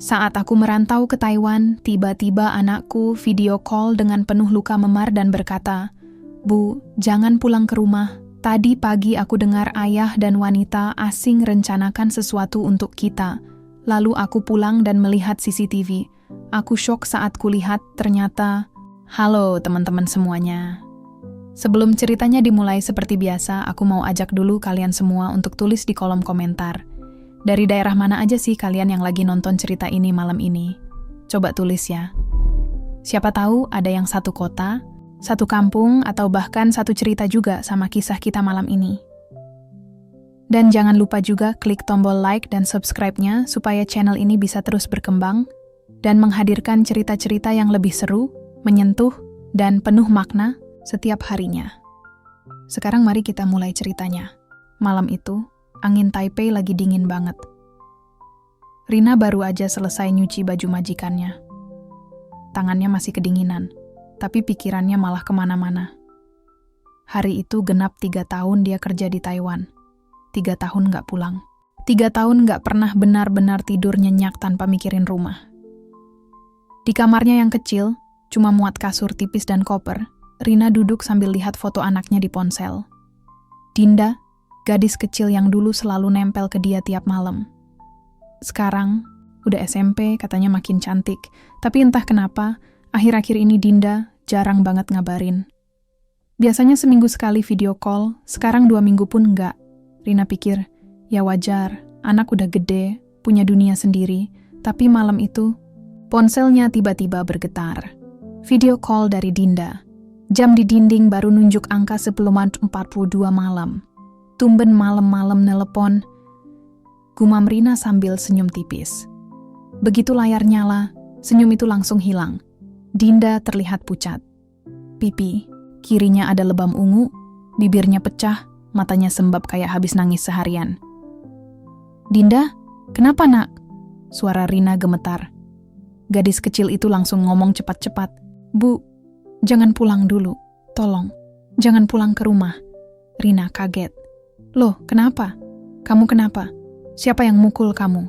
Saat aku merantau ke Taiwan, tiba-tiba anakku video call dengan penuh luka memar dan berkata, "Bu, jangan pulang ke rumah. Tadi pagi aku dengar ayah dan wanita asing rencanakan sesuatu untuk kita. Lalu aku pulang dan melihat CCTV. Aku syok saat kulihat ternyata..." Halo teman-teman semuanya. Sebelum ceritanya dimulai seperti biasa, aku mau ajak dulu kalian semua untuk tulis di kolom komentar. Dari daerah mana aja sih kalian yang lagi nonton cerita ini malam ini? Coba tulis ya. Siapa tahu ada yang satu kota, satu kampung, atau bahkan satu cerita juga sama kisah kita malam ini. Dan jangan lupa juga klik tombol like dan subscribe-nya supaya channel ini bisa terus berkembang dan menghadirkan cerita-cerita yang lebih seru, menyentuh, dan penuh makna setiap harinya. Sekarang mari kita mulai ceritanya. Malam itu, angin Taipei lagi dingin banget. Rina baru aja selesai nyuci baju majikannya. Tangannya masih kedinginan, tapi pikirannya malah kemana-mana. Hari itu genap 3 tahun dia kerja di Taiwan. 3 tahun gak pulang. 3 tahun gak pernah benar-benar tidur nyenyak tanpa mikirin rumah. Di kamarnya yang kecil, cuma muat kasur tipis dan koper, Rina duduk sambil lihat foto anaknya di ponsel. Dinda, gadis kecil yang dulu selalu nempel ke dia tiap malam. Sekarang, udah SMP, katanya makin cantik. Tapi entah kenapa, akhir-akhir ini Dinda jarang banget ngabarin. Biasanya seminggu sekali video call, sekarang 2 minggu pun enggak. Rina pikir, ya wajar, anak udah gede, punya dunia sendiri. Tapi malam itu, ponselnya tiba-tiba bergetar. Video call dari Dinda. Jam di dinding baru nunjuk angka 10.42 malam. Tumben malam-malam nelepon. Gumam Rina sambil senyum tipis. Begitu layar nyala, senyum itu langsung hilang. Dinda terlihat pucat. Pipi, kirinya ada lebam ungu, bibirnya pecah, matanya sembab kayak habis nangis seharian. "Dinda, kenapa nak?" Suara Rina gemetar. Gadis kecil itu langsung ngomong cepat-cepat. "Bu, jangan pulang dulu, tolong, jangan pulang ke rumah." Rina kaget. "Loh, kenapa? Kamu kenapa? Siapa yang mukul kamu?"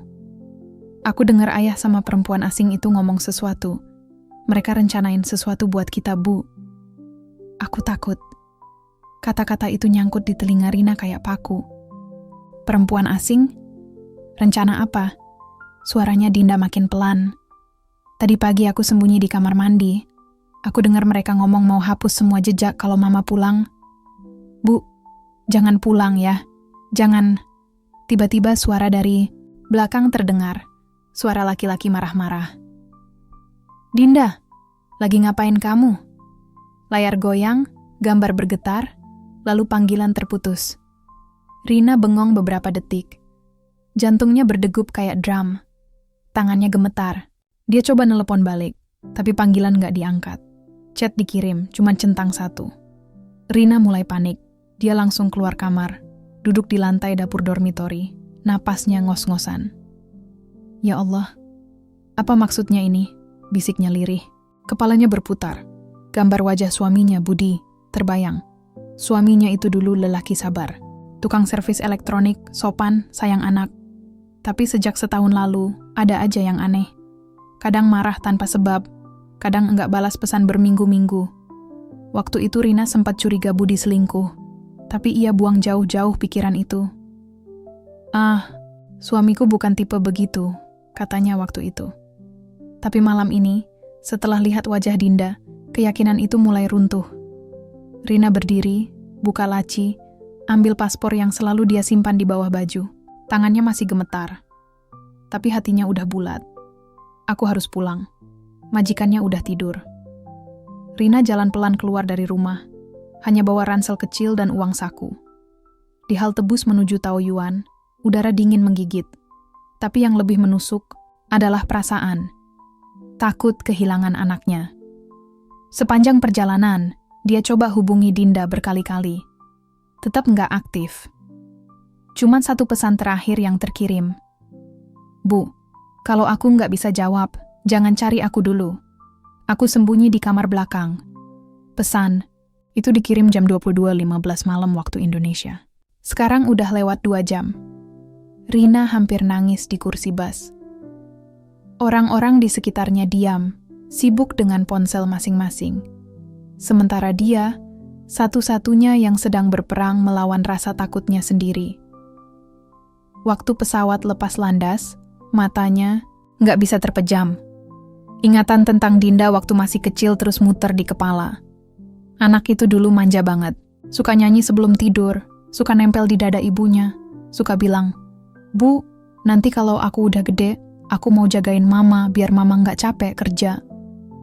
"Aku dengar ayah sama perempuan asing itu ngomong sesuatu. Mereka rencanain sesuatu buat kita, Bu." Aku takut. Kata-kata itu nyangkut di telinga Rina kayak paku. "Perempuan asing? Rencana apa?" Suaranya Dinda makin pelan. "Tadi pagi aku sembunyi di kamar mandi. Aku dengar mereka ngomong mau hapus semua jejak kalau Mama pulang." "Bu, jangan pulang ya. Jangan." Tiba-tiba suara dari belakang terdengar. Suara laki-laki marah-marah. "Dinda, lagi ngapain kamu?" Layar goyang, gambar bergetar, lalu panggilan terputus. Rina bengong beberapa detik. Jantungnya berdegup kayak drum. Tangannya gemetar. Dia coba nelepon balik, tapi panggilan gak diangkat. Chat dikirim, cuma centang 1. Rina mulai panik. Dia langsung keluar kamar, duduk di lantai dapur dormitori, napasnya ngos-ngosan. "Ya Allah, apa maksudnya ini?" bisiknya lirih. Kepalanya berputar. Gambar wajah suaminya, Budi, terbayang. Suaminya itu dulu lelaki sabar. Tukang servis elektronik, sopan, sayang anak. Tapi sejak setahun lalu, ada aja yang aneh. Kadang marah tanpa sebab, kadang enggak balas pesan berminggu-minggu. Waktu itu Rina sempat curiga Budi selingkuh, tapi ia buang jauh-jauh pikiran itu. Suamiku bukan tipe begitu," katanya waktu itu. Tapi malam ini, setelah lihat wajah Dinda, keyakinan itu mulai runtuh. Rina berdiri, buka laci, ambil paspor yang selalu dia simpan di bawah baju. Tangannya masih gemetar, tapi hatinya udah bulat. Aku harus pulang. Majikannya udah tidur. Rina jalan pelan keluar dari rumah, hanya bawa ransel kecil dan uang saku. Di halte bus menuju Taoyuan, udara dingin menggigit. Tapi yang lebih menusuk adalah perasaan. Takut kehilangan anaknya. Sepanjang perjalanan, dia coba hubungi Dinda berkali-kali. Tetap nggak aktif. Cuman satu pesan terakhir yang terkirim. "Bu, kalau aku nggak bisa jawab, jangan cari aku dulu. Aku sembunyi di kamar belakang." Pesan itu dikirim jam 22.15 malam waktu Indonesia. Sekarang udah lewat 2 jam. Rina hampir nangis di kursi bus. Orang-orang di sekitarnya diam, sibuk dengan ponsel masing-masing. Sementara dia, satu-satunya yang sedang berperang melawan rasa takutnya sendiri. Waktu pesawat lepas landas, matanya nggak bisa terpejam. Ingatan tentang Dinda waktu masih kecil terus muter di kepala. Anak itu dulu manja banget, suka nyanyi sebelum tidur, suka nempel di dada ibunya, suka bilang, "Bu, nanti kalau aku udah gede, aku mau jagain mama biar mama nggak capek kerja."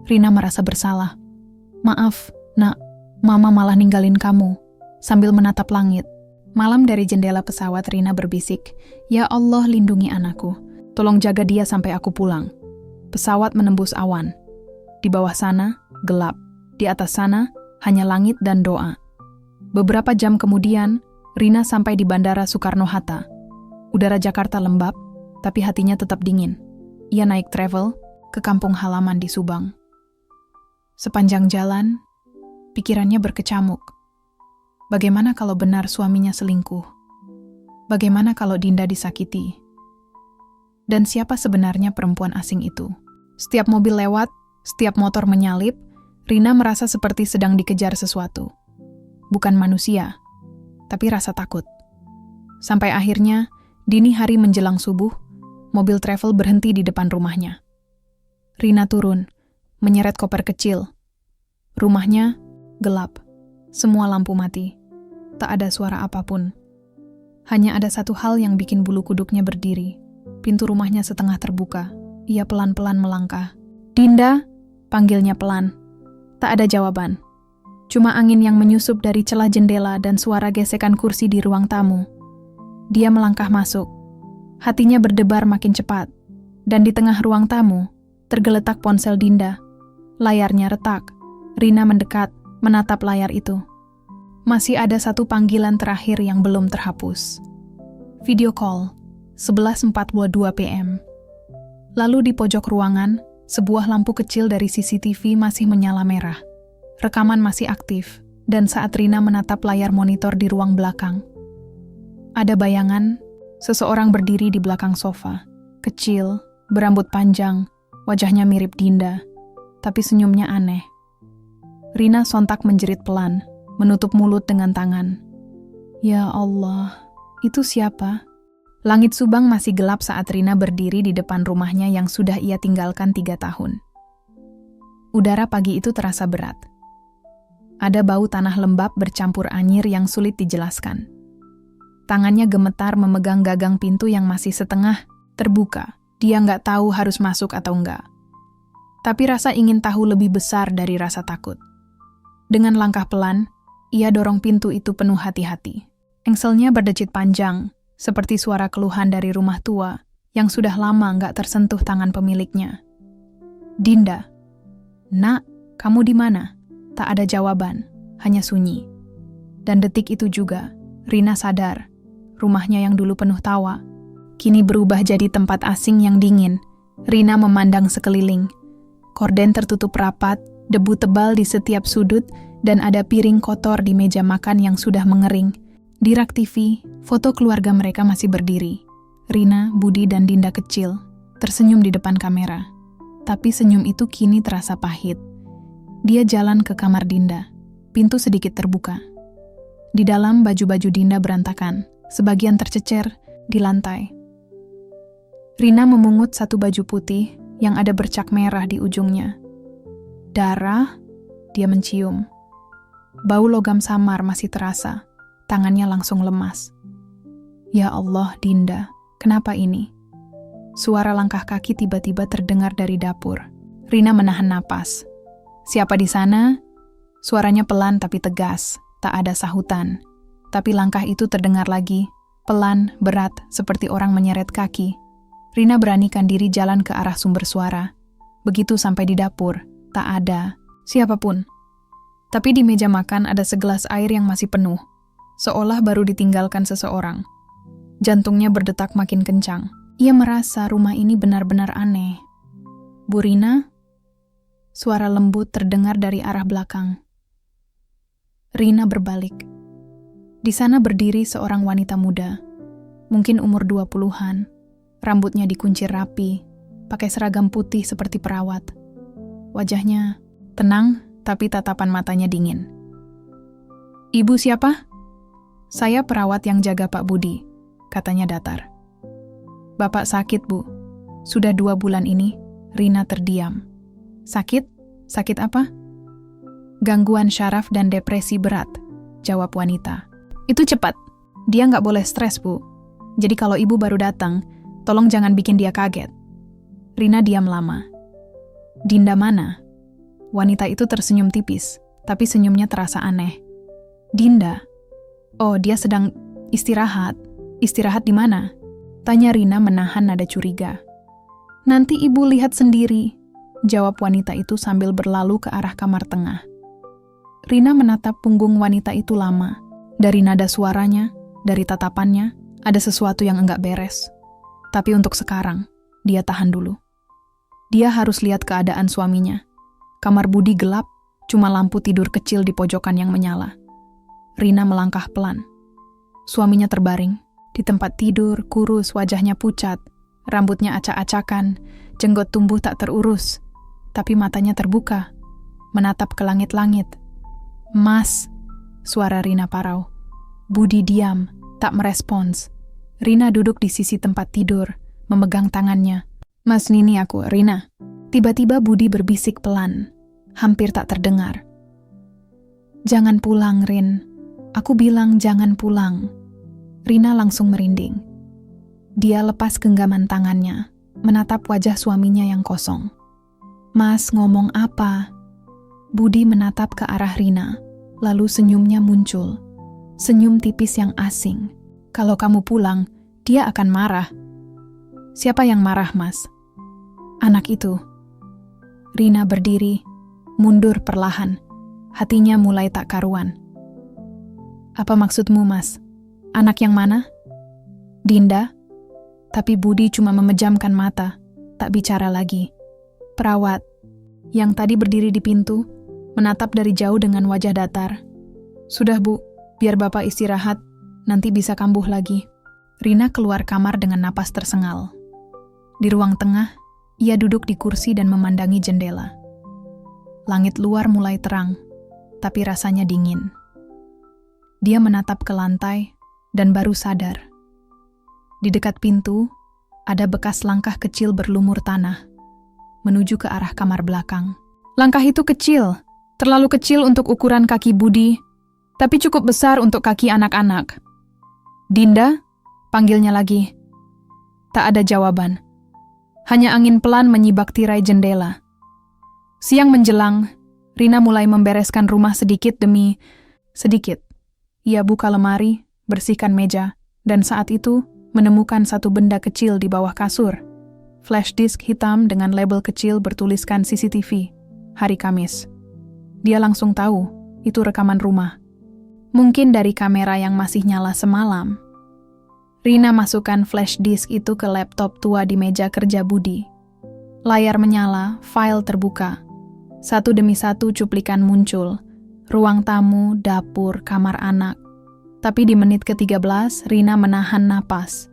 Rina merasa bersalah. "Maaf, nak, mama malah ninggalin kamu," sambil menatap langit. Malam dari jendela pesawat Rina berbisik, "Ya Allah, lindungi anakku. Tolong jaga dia sampai aku pulang." Pesawat menembus awan. Di bawah sana, gelap. Di atas sana, hanya langit dan doa. Beberapa jam kemudian, Rina sampai di Bandara Soekarno-Hatta. Udara Jakarta lembab, tapi hatinya tetap dingin. Ia naik travel ke kampung halaman di Subang. Sepanjang jalan, pikirannya berkecamuk. Bagaimana kalau benar suaminya selingkuh? Bagaimana kalau Dinda disakiti? Dan siapa sebenarnya perempuan asing itu? Setiap mobil lewat, setiap motor menyalip, Rina merasa seperti sedang dikejar sesuatu. Bukan manusia, tapi rasa takut. Sampai akhirnya, dini hari menjelang subuh, mobil travel berhenti di depan rumahnya. Rina turun, menyeret koper kecil. Rumahnya gelap, semua lampu mati. Tak ada suara apapun. Hanya ada satu hal yang bikin bulu kuduknya berdiri. Pintu rumahnya setengah terbuka. Ia pelan-pelan melangkah. "Dinda," panggilnya pelan. Tak ada jawaban. Cuma angin yang menyusup dari celah jendela dan suara gesekan kursi di ruang tamu. Dia melangkah masuk. Hatinya berdebar makin cepat. Dan di tengah ruang tamu, tergeletak ponsel Dinda. Layarnya retak. Rina mendekat, menatap layar itu. Masih ada satu panggilan terakhir yang belum terhapus. Video call, 11.42 PM. Lalu di pojok ruangan, sebuah lampu kecil dari CCTV masih menyala merah. Rekaman masih aktif, dan saat Rina menatap layar monitor di ruang belakang, ada bayangan seseorang berdiri di belakang sofa. Kecil, berambut panjang, wajahnya mirip Dinda, tapi senyumnya aneh. Rina sontak menjerit pelan, menutup mulut dengan tangan. Ya Allah, itu siapa? Langit Subang masih gelap saat Rina berdiri di depan rumahnya yang sudah ia tinggalkan 3 tahun. Udara pagi itu terasa berat. Ada bau tanah lembab bercampur anyir yang sulit dijelaskan. Tangannya gemetar memegang gagang pintu yang masih setengah terbuka. Dia nggak tahu harus masuk atau enggak. Tapi rasa ingin tahu lebih besar dari rasa takut. Dengan langkah pelan, ia dorong pintu itu penuh hati-hati. Engselnya berdecit panjang, seperti suara keluhan dari rumah tua yang sudah lama nggak tersentuh tangan pemiliknya. "Dinda, nak, kamu di mana?" Tak ada jawaban, hanya sunyi. Dan detik itu juga, Rina sadar, rumahnya yang dulu penuh tawa, kini berubah jadi tempat asing yang dingin. Rina memandang sekeliling. Korden tertutup rapat, debu tebal di setiap sudut, dan ada piring kotor di meja makan yang sudah mengering. Di rak TV, foto keluarga mereka masih berdiri. Rina, Budi, dan Dinda kecil, tersenyum di depan kamera. Tapi senyum itu kini terasa pahit. Dia jalan ke kamar Dinda. Pintu sedikit terbuka. Di dalam, baju-baju Dinda berantakan, sebagian tercecer di lantai. Rina memungut satu baju putih yang ada bercak merah di ujungnya. Darah, dia mencium. Bau logam samar masih terasa. Tangannya langsung lemas. Ya Allah, Dinda, kenapa ini? Suara langkah kaki tiba-tiba terdengar dari dapur. Rina menahan napas. Siapa di sana? Suaranya pelan tapi tegas, tak ada sahutan. Tapi langkah itu terdengar lagi, pelan, berat, seperti orang menyeret kaki. Rina beranikan diri jalan ke arah sumber suara. Begitu sampai di dapur, tak ada siapapun. Tapi di meja makan ada segelas air yang masih penuh, seolah baru ditinggalkan seseorang. Jantungnya berdetak makin kencang. Ia merasa rumah ini benar-benar aneh. "Bu Rina?" Suara lembut terdengar dari arah belakang. Rina berbalik. Di sana berdiri seorang wanita muda, mungkin umur 20-an. Rambutnya dikuncir rapi, pakai seragam putih seperti perawat. Wajahnya tenang, tapi tatapan matanya dingin. "Ibu siapa?" "Saya perawat yang jaga Pak Budi," katanya datar. "Bapak sakit, Bu. Sudah 2 bulan ini." Rina terdiam. "Sakit? Sakit apa?" "Gangguan syaraf dan depresi berat," jawab wanita. "Itu cepat. Dia nggak boleh stres, Bu. Jadi kalau ibu baru datang, tolong jangan bikin dia kaget." Rina diam lama. "Dinda mana?" Wanita itu tersenyum tipis, tapi senyumnya terasa aneh. "Dinda? Oh, dia sedang istirahat. Istirahat di mana?" tanya Rina menahan nada curiga. "Nanti ibu lihat sendiri," jawab wanita itu sambil berlalu ke arah kamar tengah. Rina menatap punggung wanita itu lama. Dari nada suaranya, dari tatapannya, ada sesuatu yang enggak beres. Tapi untuk sekarang, dia tahan dulu. Dia harus lihat keadaan suaminya. Kamar Budi gelap, cuma lampu tidur kecil di pojokan yang menyala. Rina melangkah pelan. Suaminya terbaring. Di tempat tidur, kurus, wajahnya pucat. Rambutnya acak-acakan, jenggot tumbuh tak terurus. Tapi matanya terbuka, menatap ke langit-langit. "Mas," suara Rina parau. Budi diam, tak merespons. Rina duduk di sisi tempat tidur, memegang tangannya. "Mas, Nini aku, Rina." Tiba-tiba Budi berbisik pelan, hampir tak terdengar. "Jangan pulang, Rin. Aku bilang jangan pulang." Rina langsung merinding. Dia lepas genggaman tangannya, menatap wajah suaminya yang kosong. "Mas, ngomong apa?" Budi menatap ke arah Rina, lalu senyumnya muncul. Senyum tipis yang asing. "Kalau kamu pulang, dia akan marah." "Siapa yang marah, Mas?" "Anak itu." Rina berdiri, mundur perlahan. Hatinya mulai tak karuan. "Apa maksudmu, Mas? Anak yang mana?" "Dinda." Tapi Budi cuma memejamkan mata, tak bicara lagi. Perawat, yang tadi berdiri di pintu, menatap dari jauh dengan wajah datar. "Sudah, Bu, biar Bapak istirahat, nanti bisa kambuh lagi." Rina keluar kamar dengan napas tersengal. Di ruang tengah, ia duduk di kursi dan memandangi jendela. Langit luar mulai terang, tapi rasanya dingin. Dia menatap ke lantai dan baru sadar. Di dekat pintu, ada bekas langkah kecil berlumur tanah, menuju ke arah kamar belakang. Langkah itu kecil, terlalu kecil untuk ukuran kaki Budi, tapi cukup besar untuk kaki anak-anak. "Dinda?" panggilnya lagi. Tak ada jawaban. Hanya angin pelan menyibak tirai jendela. Siang menjelang, Rina mulai membereskan rumah sedikit demi sedikit. Ia buka lemari, bersihkan meja, dan saat itu menemukan satu benda kecil di bawah kasur. Flash disk hitam dengan label kecil bertuliskan CCTV, hari Kamis. Dia langsung tahu, itu rekaman rumah. Mungkin dari kamera yang masih nyala semalam. Rina masukkan flash disk itu ke laptop tua di meja kerja Budi. Layar menyala, file terbuka. Satu demi satu cuplikan muncul. Ruang tamu, dapur, kamar anak. Tapi di menit ke-13, Rina menahan napas.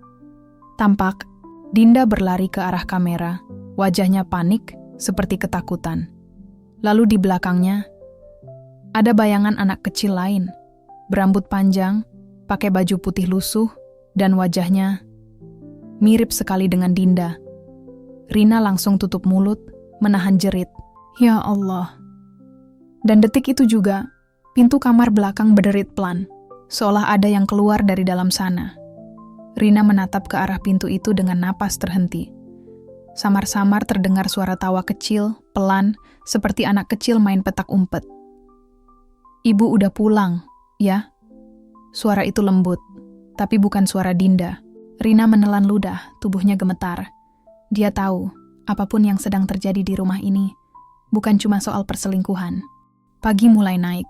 Tampak, Dinda berlari ke arah kamera. Wajahnya panik, seperti ketakutan. Lalu di belakangnya, ada bayangan anak kecil lain. Berambut panjang, pakai baju putih lusuh, dan wajahnya mirip sekali dengan Dinda. Rina langsung tutup mulut, menahan jerit. Ya Allah. Dan detik itu juga, pintu kamar belakang berderit pelan. Seolah ada yang keluar dari dalam sana. Rina menatap ke arah pintu itu dengan napas terhenti. Samar-samar terdengar suara tawa kecil, pelan, seperti anak kecil main petak umpet. "Ibu udah pulang, ya?" Suara itu lembut, tapi bukan suara Dinda. Rina menelan ludah, tubuhnya gemetar. Dia tahu, apapun yang sedang terjadi di rumah ini, bukan cuma soal perselingkuhan. Pagi mulai naik.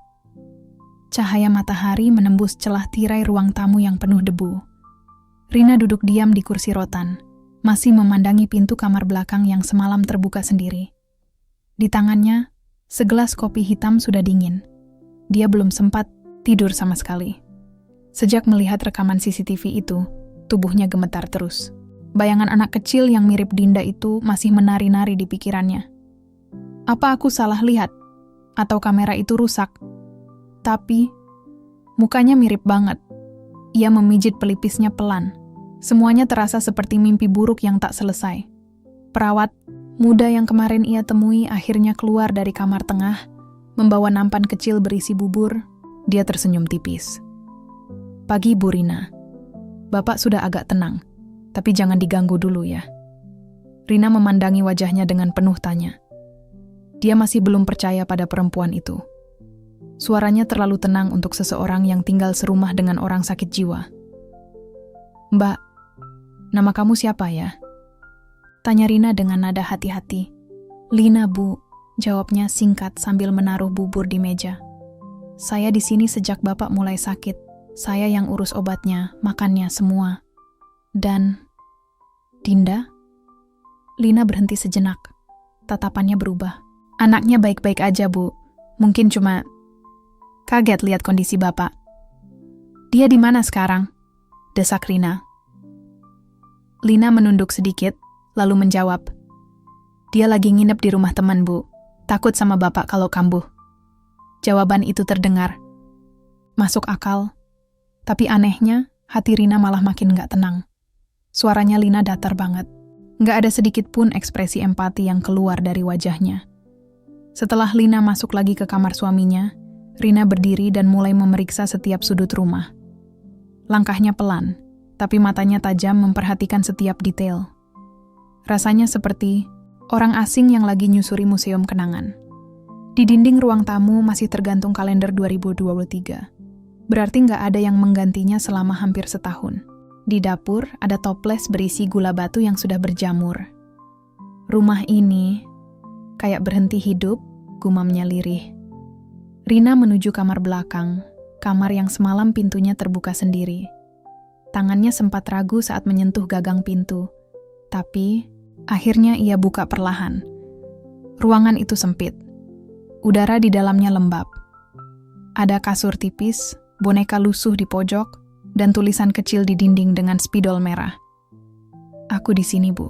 Cahaya matahari menembus celah tirai ruang tamu yang penuh debu. Rina duduk diam di kursi rotan, masih memandangi pintu kamar belakang yang semalam terbuka sendiri. Di tangannya, segelas kopi hitam sudah dingin. Dia belum sempat tidur sama sekali. Sejak melihat rekaman CCTV itu, tubuhnya gemetar terus. Bayangan anak kecil yang mirip Dinda itu masih menari-nari di pikirannya. Apa aku salah lihat? Atau kamera itu rusak? Tapi, mukanya mirip banget. Ia memijit pelipisnya pelan. Semuanya terasa seperti mimpi buruk yang tak selesai. Perawat muda yang kemarin ia temui akhirnya keluar dari kamar tengah, membawa nampan kecil berisi bubur. Dia tersenyum tipis. Pagi, Bu Rina. Bapak sudah agak tenang, tapi jangan diganggu dulu ya. Rina memandangi wajahnya dengan penuh tanya. Dia masih belum percaya pada perempuan itu. Suaranya terlalu tenang untuk seseorang yang tinggal serumah dengan orang sakit jiwa. Mbak, nama kamu siapa ya? Tanya Rina dengan nada hati-hati. Lina, Bu, jawabnya singkat sambil menaruh bubur di meja. Saya di sini sejak Bapak mulai sakit. Saya yang urus obatnya, makannya, semua. Dan Dinda? Lina berhenti sejenak. Tatapannya berubah. Anaknya baik-baik aja, Bu. Mungkin cuma kaget lihat kondisi Bapak. Dia di mana sekarang? Desak Rina. Lina menunduk sedikit, lalu menjawab. Dia lagi nginep di rumah teman, Bu. Takut sama Bapak kalau kambuh. Jawaban itu terdengar. Masuk akal. Tapi anehnya, hati Rina malah makin gak tenang. Suaranya Lina datar banget. Gak ada sedikit pun ekspresi empati yang keluar dari wajahnya. Setelah Lina masuk lagi ke kamar suaminya, Rina berdiri dan mulai memeriksa setiap sudut rumah. Langkahnya pelan, tapi matanya tajam memperhatikan setiap detail. Rasanya seperti orang asing yang lagi nyusuri museum kenangan. Di dinding ruang tamu masih tergantung kalender 2023. Berarti nggak ada yang menggantinya selama hampir setahun. Di dapur ada toples berisi gula batu yang sudah berjamur. Rumah ini kayak berhenti hidup, gumamnya lirih. Rina menuju kamar belakang, kamar yang semalam pintunya terbuka sendiri. Tangannya sempat ragu saat menyentuh gagang pintu, tapi akhirnya ia buka perlahan. Ruangan itu sempit. Udara di dalamnya lembab. Ada kasur tipis, boneka lusuh di pojok, dan tulisan kecil di dinding dengan spidol merah. Aku di sini, Bu.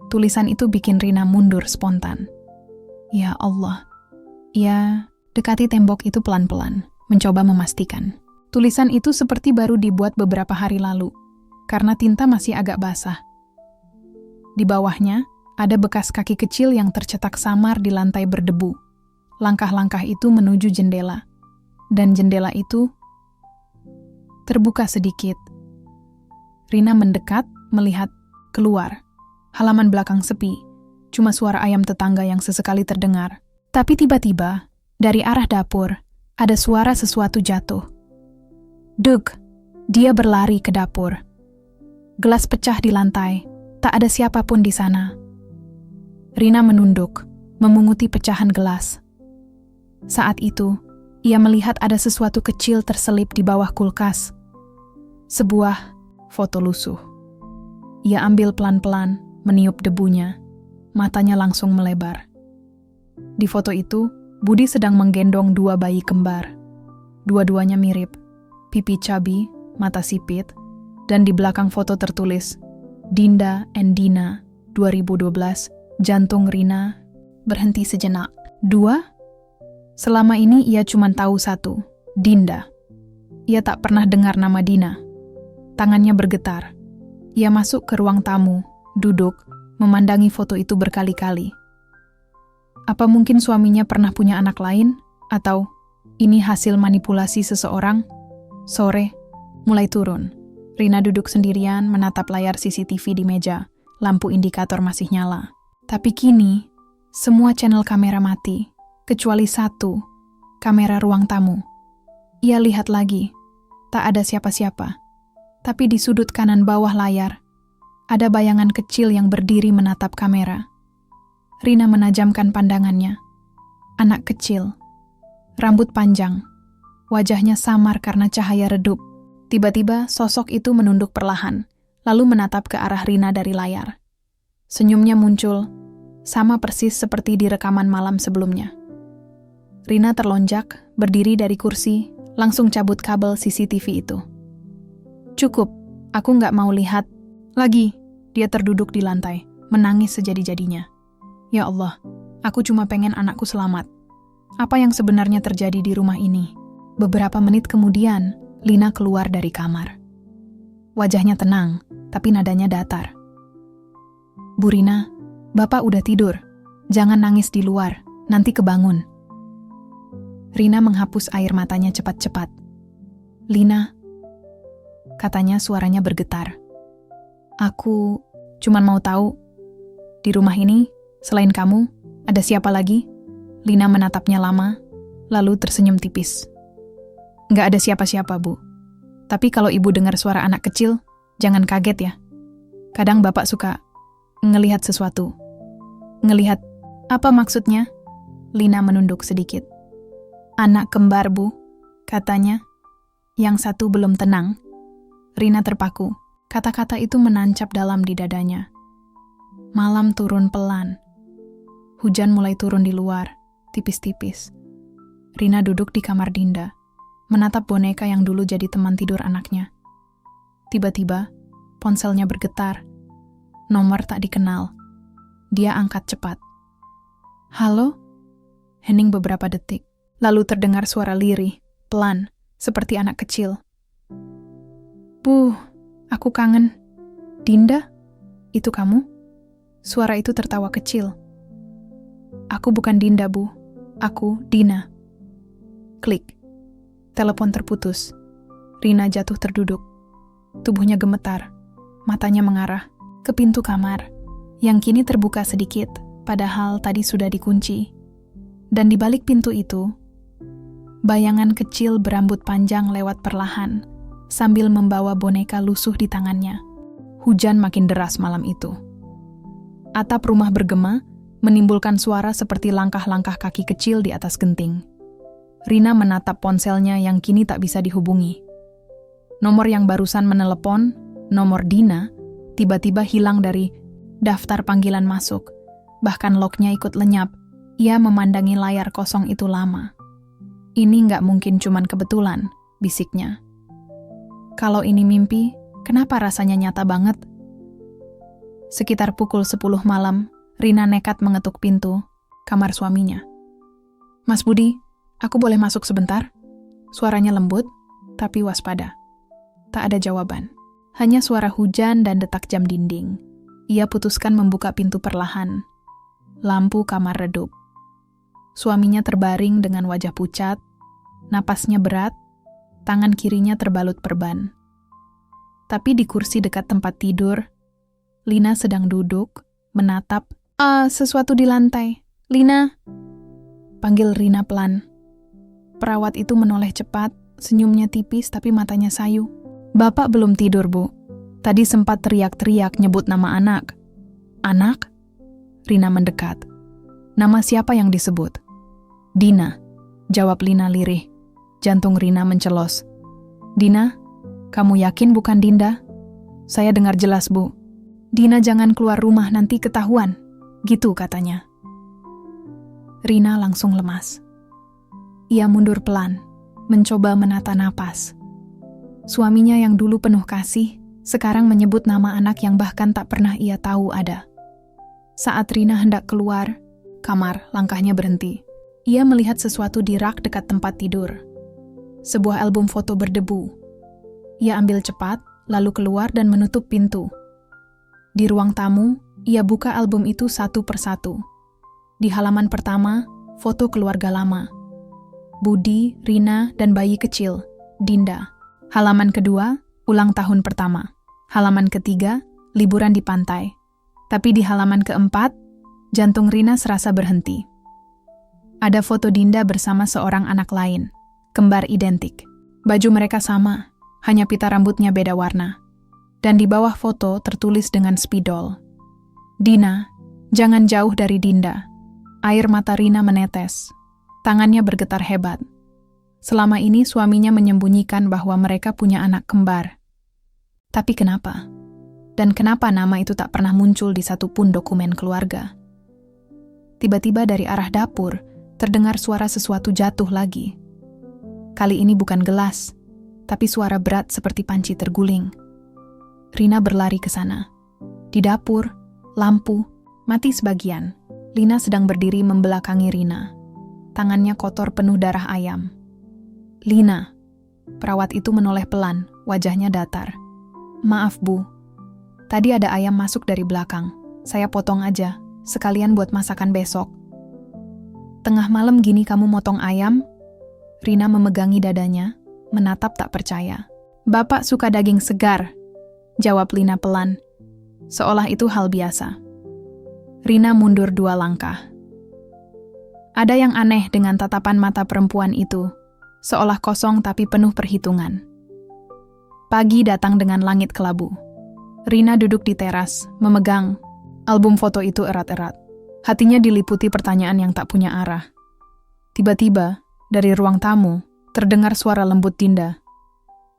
Tulisan itu bikin Rina mundur spontan. Ya Allah. Ia dekati tembok itu pelan-pelan, mencoba memastikan. Tulisan itu seperti baru dibuat beberapa hari lalu, karena tinta masih agak basah. Di bawahnya, ada bekas kaki kecil yang tercetak samar di lantai berdebu. Langkah-langkah itu menuju jendela. Dan jendela itu terbuka sedikit. Rina mendekat, melihat keluar. Halaman belakang sepi, cuma suara ayam tetangga yang sesekali terdengar. Tapi tiba-tiba, dari arah dapur, ada suara sesuatu jatuh. Dug, dia berlari ke dapur. Gelas pecah di lantai, tak ada siapapun di sana. Rina menunduk, memunguti pecahan gelas. Saat itu, ia melihat ada sesuatu kecil terselip di bawah kulkas. Sebuah foto lusuh. Ia ambil pelan-pelan, meniup debunya. Matanya langsung melebar. Di foto itu, Budi sedang menggendong dua bayi kembar. Dua-duanya mirip. Pipi cabi, mata sipit, dan di belakang foto tertulis, Dinda and Dina, 2012, jantung Rina, berhenti sejenak. Dua? Selama ini ia cuma tahu satu, Dinda. Ia tak pernah dengar nama Dina. Tangannya bergetar. Ia masuk ke ruang tamu, duduk, memandangi foto itu berkali-kali. Apa mungkin suaminya pernah punya anak lain? Atau ini hasil manipulasi seseorang? Sore, mulai turun. Rina duduk sendirian menatap layar CCTV di meja. Lampu indikator masih nyala. Tapi kini, semua channel kamera mati. Kecuali satu, kamera ruang tamu. Ia lihat lagi, tak ada siapa-siapa. Tapi di sudut kanan bawah layar, ada bayangan kecil yang berdiri menatap kamera. Rina menajamkan pandangannya. Anak kecil, rambut panjang, wajahnya samar karena cahaya redup. Tiba-tiba sosok itu menunduk perlahan, lalu menatap ke arah Rina dari layar. Senyumnya muncul, sama persis seperti di rekaman malam sebelumnya. Rina terlonjak, berdiri dari kursi, langsung cabut kabel CCTV itu. Cukup, aku nggak mau lihat lagi. Dia terduduk di lantai, menangis sejadi-jadinya. Ya Allah, aku cuma pengen anakku selamat. Apa yang sebenarnya terjadi di rumah ini? Beberapa menit kemudian, Lina keluar dari kamar. Wajahnya tenang, tapi nadanya datar. Bu Rina, Bapak udah tidur. Jangan nangis di luar, nanti kebangun. Rina menghapus air matanya cepat-cepat. Lina, katanya suaranya bergetar. Aku cuman mau tahu, di rumah ini, selain kamu, ada siapa lagi? Lina menatapnya lama, lalu tersenyum tipis. Nggak ada siapa-siapa, Bu. Tapi kalau ibu dengar suara anak kecil, jangan kaget ya. Kadang Bapak suka ngelihat sesuatu. Ngelihat, apa maksudnya? Lina menunduk sedikit. Anak kembar, Bu, katanya. Yang satu belum tenang. Rina terpaku. Kata-kata itu menancap dalam di dadanya. Malam turun pelan. Hujan mulai turun di luar, tipis-tipis. Rina duduk di kamar Dinda, menatap boneka yang dulu jadi teman tidur anaknya. Tiba-tiba, ponselnya bergetar. Nomor tak dikenal. Dia angkat cepat. Halo? Hening beberapa detik. Lalu terdengar suara lirih, pelan, seperti anak kecil. Bu, aku kangen. Dinda? Itu kamu? Suara itu tertawa kecil. Aku bukan Dinda, Bu. Aku Dina. Klik. Telepon terputus. Rina jatuh terduduk. Tubuhnya gemetar. Matanya mengarah ke pintu kamar, yang kini terbuka sedikit, padahal tadi sudah dikunci. Dan di balik pintu itu, bayangan kecil berambut panjang lewat perlahan, sambil membawa boneka lusuh di tangannya. Hujan makin deras malam itu. Atap rumah bergema, menimbulkan suara seperti langkah-langkah kaki kecil di atas genting. Rina menatap ponselnya yang kini tak bisa dihubungi. Nomor yang barusan menelepon, nomor Dina, tiba-tiba hilang dari daftar panggilan masuk. Bahkan locknya ikut lenyap. Ia memandangi layar kosong itu lama. Ini nggak mungkin cuman kebetulan, bisiknya. Kalau ini mimpi, kenapa rasanya nyata banget? Sekitar pukul 10 malam, Rina nekat mengetuk pintu kamar suaminya. Mas Budi, aku boleh masuk sebentar? Suaranya lembut, tapi waspada. Tak ada jawaban. Hanya suara hujan dan detak jam dinding. Ia putuskan membuka pintu perlahan. Lampu kamar redup. Suaminya terbaring dengan wajah pucat, napasnya berat, tangan kirinya terbalut perban. Tapi di kursi dekat tempat tidur, Lina sedang duduk, menatap, sesuatu di lantai. Lina, panggil Rina pelan. Perawat itu menoleh cepat, senyumnya tipis tapi matanya sayu. Bapak belum tidur, Bu. Tadi sempat teriak-teriak nyebut nama anak. Anak? Rina mendekat. Nama siapa yang disebut? Dina, jawab Lina lirih. Jantung Rina mencelos. Dina, kamu yakin bukan Dinda? Saya dengar jelas, Bu. Dina jangan keluar rumah nanti ketahuan. Gitu katanya. Rina langsung lemas. Ia mundur pelan, mencoba menata napas. Suaminya yang dulu penuh kasih, sekarang menyebut nama anak yang bahkan tak pernah ia tahu ada. Saat Rina hendak keluar kamar, langkahnya berhenti. Ia melihat sesuatu di rak dekat tempat tidur. Sebuah album foto berdebu. Ia ambil cepat, lalu keluar dan menutup pintu. Di ruang tamu, ia buka album itu satu persatu. Di halaman pertama, foto keluarga lama. Budi, Rina, dan bayi kecil, Dinda. Halaman kedua, ulang tahun pertama. Halaman ketiga, liburan di pantai. Tapi di halaman keempat, jantung Rina serasa berhenti. Ada foto Dinda bersama seorang anak lain, kembar identik. Baju mereka sama, hanya pita rambutnya beda warna. Dan di bawah foto tertulis dengan spidol. Dina, jangan jauh dari Dinda. Air mata Rina menetes. Tangannya bergetar hebat. Selama ini suaminya menyembunyikan bahwa mereka punya anak kembar. Tapi kenapa? Dan kenapa nama itu tak pernah muncul di satupun dokumen keluarga? Tiba-tiba dari arah dapur, terdengar suara sesuatu jatuh lagi. Kali ini bukan gelas, tapi suara berat seperti panci terguling. Rina berlari ke sana. Di dapur, lampu mati sebagian. Lina sedang berdiri membelakangi Rina. Tangannya kotor penuh darah ayam. Lina, perawat itu menoleh pelan, wajahnya datar. Maaf Bu, tadi ada ayam masuk dari belakang. Saya potong aja, sekalian buat masakan besok. Tengah malam gini kamu motong ayam? Rina memegangi dadanya, menatap tak percaya. Bapak suka daging segar, jawab Lina pelan, seolah itu hal biasa. Rina mundur 2 langkah. Ada yang aneh dengan tatapan mata perempuan itu, seolah kosong tapi penuh perhitungan. Pagi datang dengan langit kelabu. Rina duduk di teras, memegang album foto itu erat-erat. Hatinya diliputi pertanyaan yang tak punya arah. Tiba-tiba, dari ruang tamu, terdengar suara lembut Dinda.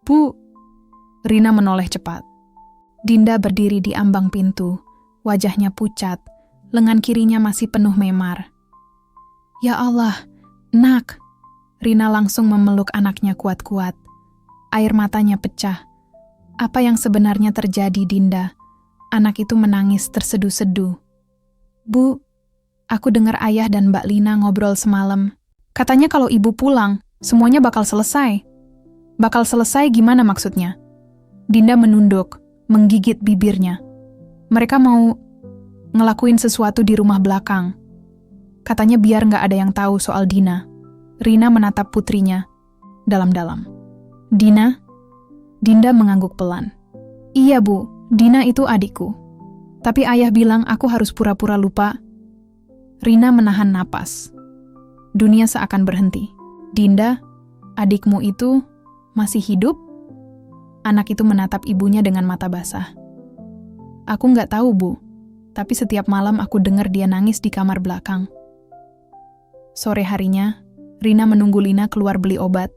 Bu! Rina menoleh cepat. Dinda berdiri di ambang pintu, wajahnya pucat, lengan kirinya masih penuh memar. Ya Allah, Nak! Rina langsung memeluk anaknya kuat-kuat. Air matanya pecah. Apa yang sebenarnya terjadi, Dinda? Anak itu menangis terseduh-seduh. Bu, aku dengar ayah dan Mbak Lina ngobrol semalam. Katanya kalau ibu pulang, semuanya bakal selesai. Bakal selesai gimana maksudnya? Dinda menunduk, menggigit bibirnya. Mereka mau ngelakuin sesuatu di rumah belakang. Katanya biar nggak ada yang tahu soal Dina. Rina menatap putrinya dalam-dalam. Dina? Dinda mengangguk pelan. Iya Bu, Dina itu adikku. Tapi ayah bilang aku harus pura-pura lupa. Rina menahan napas. Dunia seakan berhenti. Dinda, adikmu itu masih hidup? Anak itu menatap ibunya dengan mata basah. Aku nggak tahu Bu, tapi setiap malam aku dengar dia nangis di kamar belakang. Sore harinya, Rina menunggu Lina keluar beli obat.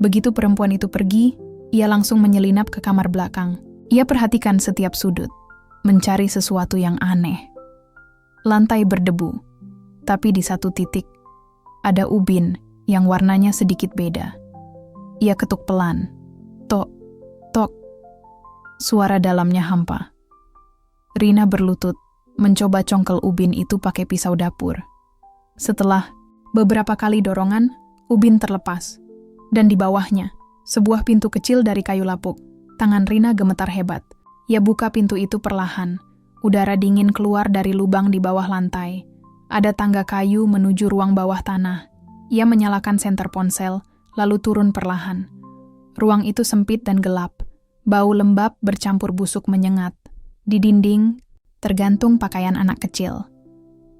Begitu perempuan itu pergi, ia langsung menyelinap ke kamar belakang. Ia perhatikan setiap sudut, mencari sesuatu yang aneh. Lantai berdebu, tapi di satu titik, ada ubin yang warnanya sedikit beda. Ia ketuk pelan. Tok, tok. Suara dalamnya hampa. Rina berlutut, mencoba congkel ubin itu pakai pisau dapur. Setelah beberapa kali dorongan, ubin terlepas. Dan di bawahnya, sebuah pintu kecil dari kayu lapuk. Tangan Rina gemetar hebat. Ia buka pintu itu perlahan. Udara dingin keluar dari lubang di bawah lantai. Ada tangga kayu menuju ruang bawah tanah. Ia menyalakan senter ponsel, lalu turun perlahan. Ruang itu sempit dan gelap. Bau lembab bercampur busuk menyengat. Di dinding, tergantung pakaian anak kecil.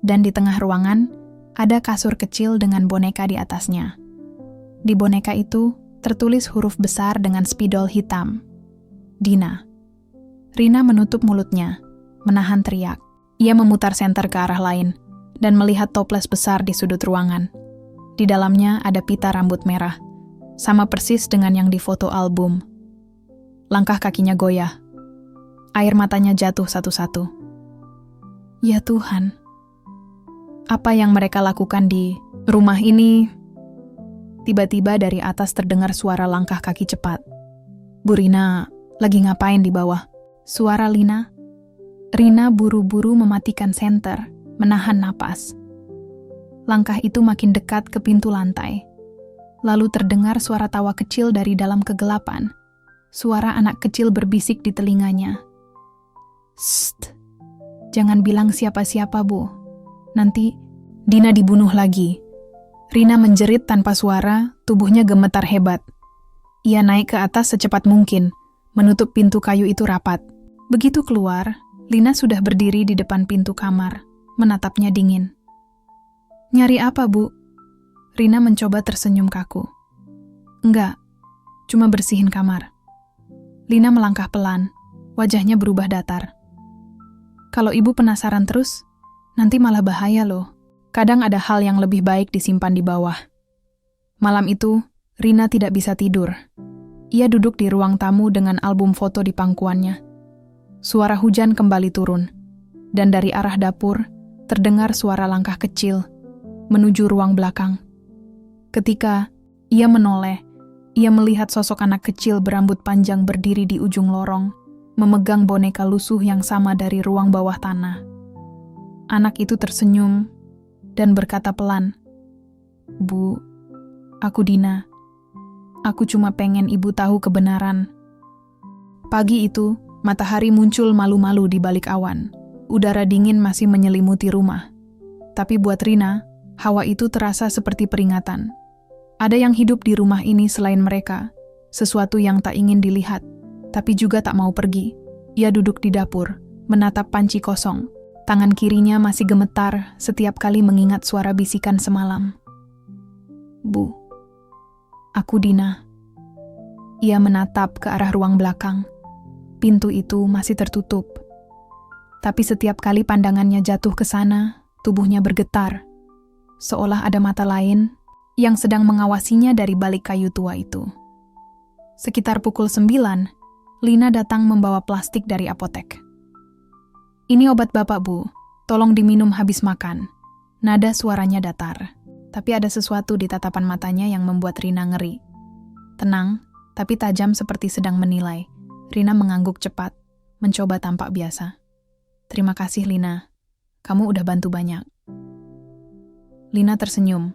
Dan di tengah ruangan, ada kasur kecil dengan boneka di atasnya. Di boneka itu, tertulis huruf besar dengan spidol hitam. Dina. Rina menutup mulutnya, menahan teriak. Ia memutar senter ke arah lain, dan melihat toples besar di sudut ruangan. Di dalamnya ada pita rambut merah, sama persis dengan yang di foto album. Langkah kakinya goyah. Air matanya jatuh satu-satu. Ya Tuhan, apa yang mereka lakukan di rumah ini? Tiba-tiba dari atas terdengar suara langkah kaki cepat. Bu Rina, lagi ngapain di bawah? Suara Lina. Rina buru-buru mematikan senter, menahan napas. Langkah itu makin dekat ke pintu lantai. Lalu terdengar suara tawa kecil dari dalam kegelapan. Suara anak kecil berbisik di telinganya. Sst, jangan bilang siapa-siapa, Bu. Nanti Dina dibunuh lagi. Rina menjerit tanpa suara, tubuhnya gemetar hebat. Ia naik ke atas secepat mungkin, menutup pintu kayu itu rapat. Begitu keluar, Lina sudah berdiri di depan pintu kamar, menatapnya dingin. Nyari apa, Bu? Rina mencoba tersenyum kaku. Enggak, cuma bersihin kamar. Lina melangkah pelan, wajahnya berubah datar. Kalau ibu penasaran terus, nanti malah bahaya loh. Kadang ada hal yang lebih baik disimpan di bawah. Malam itu, Rina tidak bisa tidur. Ia duduk di ruang tamu dengan album foto di pangkuannya. Suara hujan kembali turun, dan dari arah dapur, terdengar suara langkah kecil menuju ruang belakang. Ketika ia menoleh, ia melihat sosok anak kecil berambut panjang berdiri di ujung lorong, memegang boneka lusuh yang sama dari ruang bawah tanah. Anak itu tersenyum dan berkata pelan, "Bu, aku Dina. Aku cuma pengen ibu tahu kebenaran." Pagi itu, matahari muncul malu-malu di balik awan. Udara dingin masih menyelimuti rumah. Tapi buat Rina, hawa itu terasa seperti peringatan. Ada yang hidup di rumah ini selain mereka, sesuatu yang tak ingin dilihat, tapi juga tak mau pergi. Ia duduk di dapur, menatap panci kosong. Tangan kirinya masih gemetar setiap kali mengingat suara bisikan semalam. "Bu, aku Dina." Ia menatap ke arah ruang belakang. Pintu itu masih tertutup. Tapi setiap kali pandangannya jatuh ke sana, tubuhnya bergetar, seolah ada mata lain yang sedang mengawasinya dari balik kayu tua itu. Sekitar pukul 9, Lina datang membawa plastik dari apotek. "Ini obat Bapak, Bu. Tolong diminum habis makan." Nada suaranya datar, tapi ada sesuatu di tatapan matanya yang membuat Rina ngeri. Tenang, tapi tajam seperti sedang menilai. Rina mengangguk cepat, mencoba tampak biasa. "Terima kasih, Lina. Kamu udah bantu banyak." Lina tersenyum,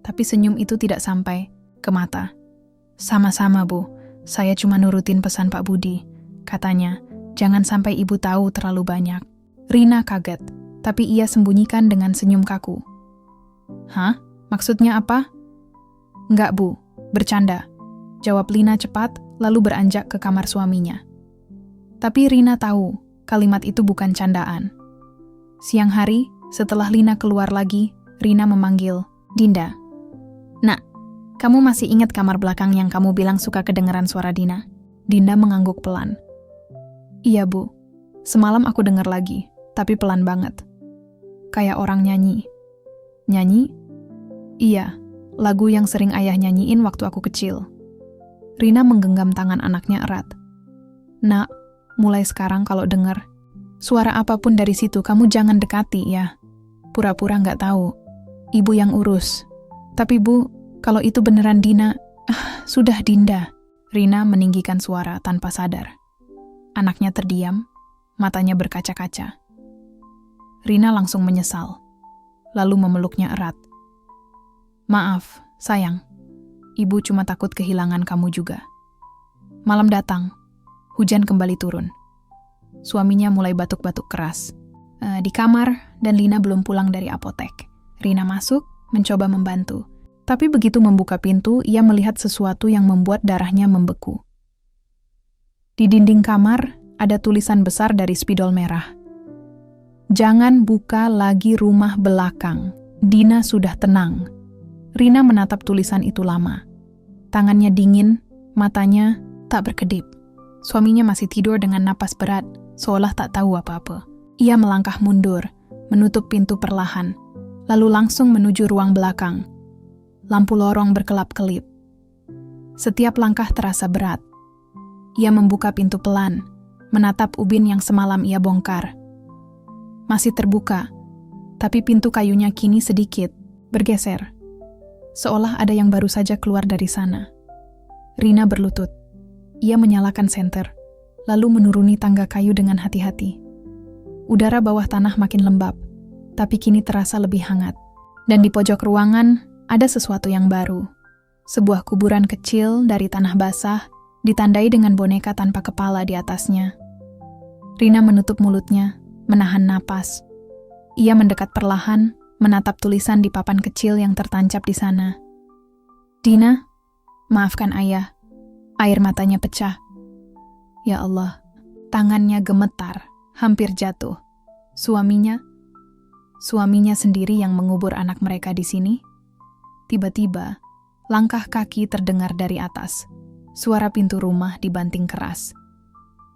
tapi senyum itu tidak sampai ke mata. "Sama-sama, Bu. Saya cuma nurutin pesan Pak Budi. Katanya, jangan sampai ibu tahu terlalu banyak." Rina kaget, tapi ia sembunyikan dengan senyum kaku. "Hah? Maksudnya apa?" "Enggak, Bu. Bercanda," jawab Lina cepat, lalu beranjak ke kamar suaminya. Tapi Rina tahu, kalimat itu bukan candaan. Siang hari, setelah Lina keluar lagi, Rina memanggil, "Dinda." "Nak, kamu masih ingat kamar belakang yang kamu bilang suka kedengeran suara Dina?" Dinda mengangguk pelan. "Iya, Bu. Semalam aku dengar lagi, tapi pelan banget. Kayak orang nyanyi." "Nyanyi?" "Iya, lagu yang sering ayah nyanyiin waktu aku kecil." Rina menggenggam tangan anaknya erat. "Nak, mulai sekarang kalau dengar suara apapun dari situ, kamu jangan dekati ya. Pura-pura nggak tahu. Ibu yang urus." "Tapi Bu, kalau itu beneran Dina..." Sudah Dinda." Rina meninggikan suara tanpa sadar. Anaknya terdiam, matanya berkaca-kaca. Rina langsung menyesal, lalu memeluknya erat. "Maaf, sayang. Ibu cuma takut kehilangan kamu juga." Malam datang, hujan kembali turun. Suaminya mulai batuk-batuk keras. Di kamar, dan Lina belum pulang dari apotek. Rina masuk, mencoba membantu. Tapi begitu membuka pintu, ia melihat sesuatu yang membuat darahnya membeku. Di dinding kamar, ada tulisan besar dari spidol merah. "Jangan buka lagi rumah belakang. Dina sudah tenang." Rina menatap tulisan itu lama. Tangannya dingin, matanya tak berkedip. Suaminya masih tidur dengan napas berat, seolah tak tahu apa-apa. Ia melangkah mundur, menutup pintu perlahan, lalu langsung menuju ruang belakang. Lampu lorong berkelap-kelip. Setiap langkah terasa berat. Ia membuka pintu pelan, menatap ubin yang semalam ia bongkar. Masih terbuka, tapi pintu kayunya kini sedikit bergeser. Seolah ada yang baru saja keluar dari sana. Rina berlutut. Ia menyalakan senter, lalu menuruni tangga kayu dengan hati-hati. Udara bawah tanah makin lembab, tapi kini terasa lebih hangat. Dan di pojok ruangan, ada sesuatu yang baru. Sebuah kuburan kecil dari tanah basah, ditandai dengan boneka tanpa kepala di atasnya. Rina menutup mulutnya, menahan napas. Ia mendekat perlahan, menatap tulisan di papan kecil yang tertancap di sana. "Dina, maafkan ayah." Air matanya pecah. Ya Allah, tangannya gemetar, hampir jatuh. Suaminya sendiri yang mengubur anak mereka di sini. Tiba-tiba, langkah kaki terdengar dari atas. Suara pintu rumah dibanting keras.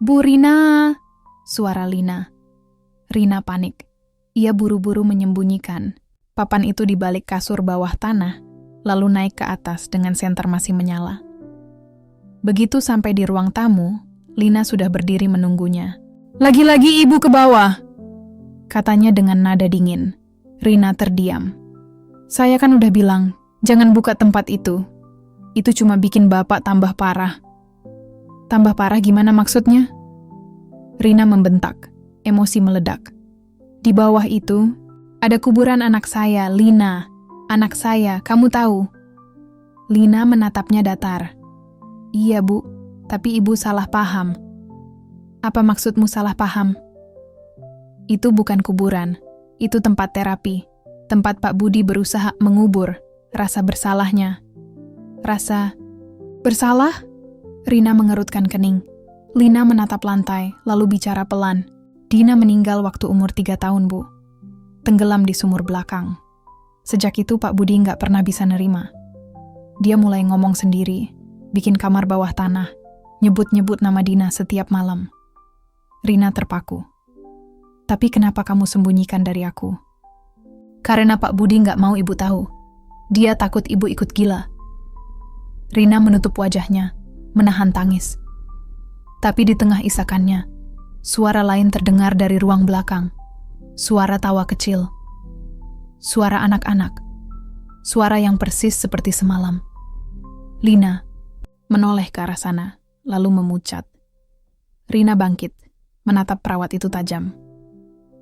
"Bu Rina!" Suara Lina. Rina panik. Ia buru-buru menyembunyikan papan itu di balik kasur bawah tanah, lalu naik ke atas dengan senter masih menyala. Begitu sampai di ruang tamu, Lina sudah berdiri menunggunya. "Lagi-lagi ibu ke bawah," katanya dengan nada dingin. Rina terdiam. "Saya kan udah bilang, jangan buka tempat itu. Itu cuma bikin bapak tambah parah." "Tambah parah gimana maksudnya?" Rina membentak, emosi meledak. Di bawah itu, ada kuburan anak saya, Lina. Anak saya, kamu tahu. Lina menatapnya datar. Iya, Bu, tapi Ibu salah paham. Apa maksudmu salah paham? Itu bukan kuburan, itu tempat terapi. Tempat Pak Budi berusaha mengubur rasa bersalahnya. Rasa bersalah? Rina mengerutkan kening. Lina menatap lantai, lalu bicara pelan. Dina meninggal waktu umur 3 tahun, Bu. Tenggelam di sumur belakang. Sejak itu Pak Budi nggak pernah bisa nerima. Dia mulai ngomong sendiri, bikin kamar bawah tanah, nyebut-nyebut nama Dina setiap malam. Rina terpaku. Tapi kenapa kamu sembunyikan dari aku? Karena Pak Budi nggak mau Ibu tahu. Dia takut Ibu ikut gila. Rina menutup wajahnya, menahan tangis. Tapi di tengah isakannya, suara lain terdengar dari ruang belakang. Suara tawa kecil. Suara anak-anak. Suara yang persis seperti semalam. Lina menoleh ke arah sana, lalu memucat. Rina bangkit, menatap perawat itu tajam.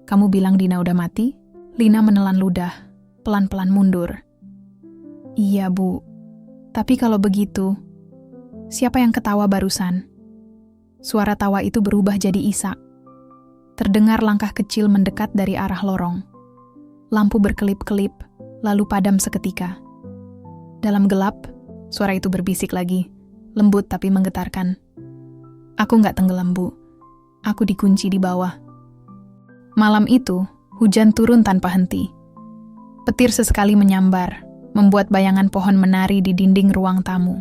Kamu bilang Dina udah mati? Lina menelan ludah, pelan-pelan mundur. Iya, Bu. Tapi kalau begitu, siapa yang ketawa barusan? Suara tawa itu berubah jadi isak. Terdengar langkah kecil mendekat dari arah lorong. Lampu berkelip-kelip, lalu padam seketika. Dalam gelap, suara itu berbisik lagi, lembut tapi menggetarkan. Aku nggak tenggelam, Bu. Aku dikunci di bawah. Malam itu, hujan turun tanpa henti. Petir sesekali menyambar, membuat bayangan pohon menari di dinding ruang tamu.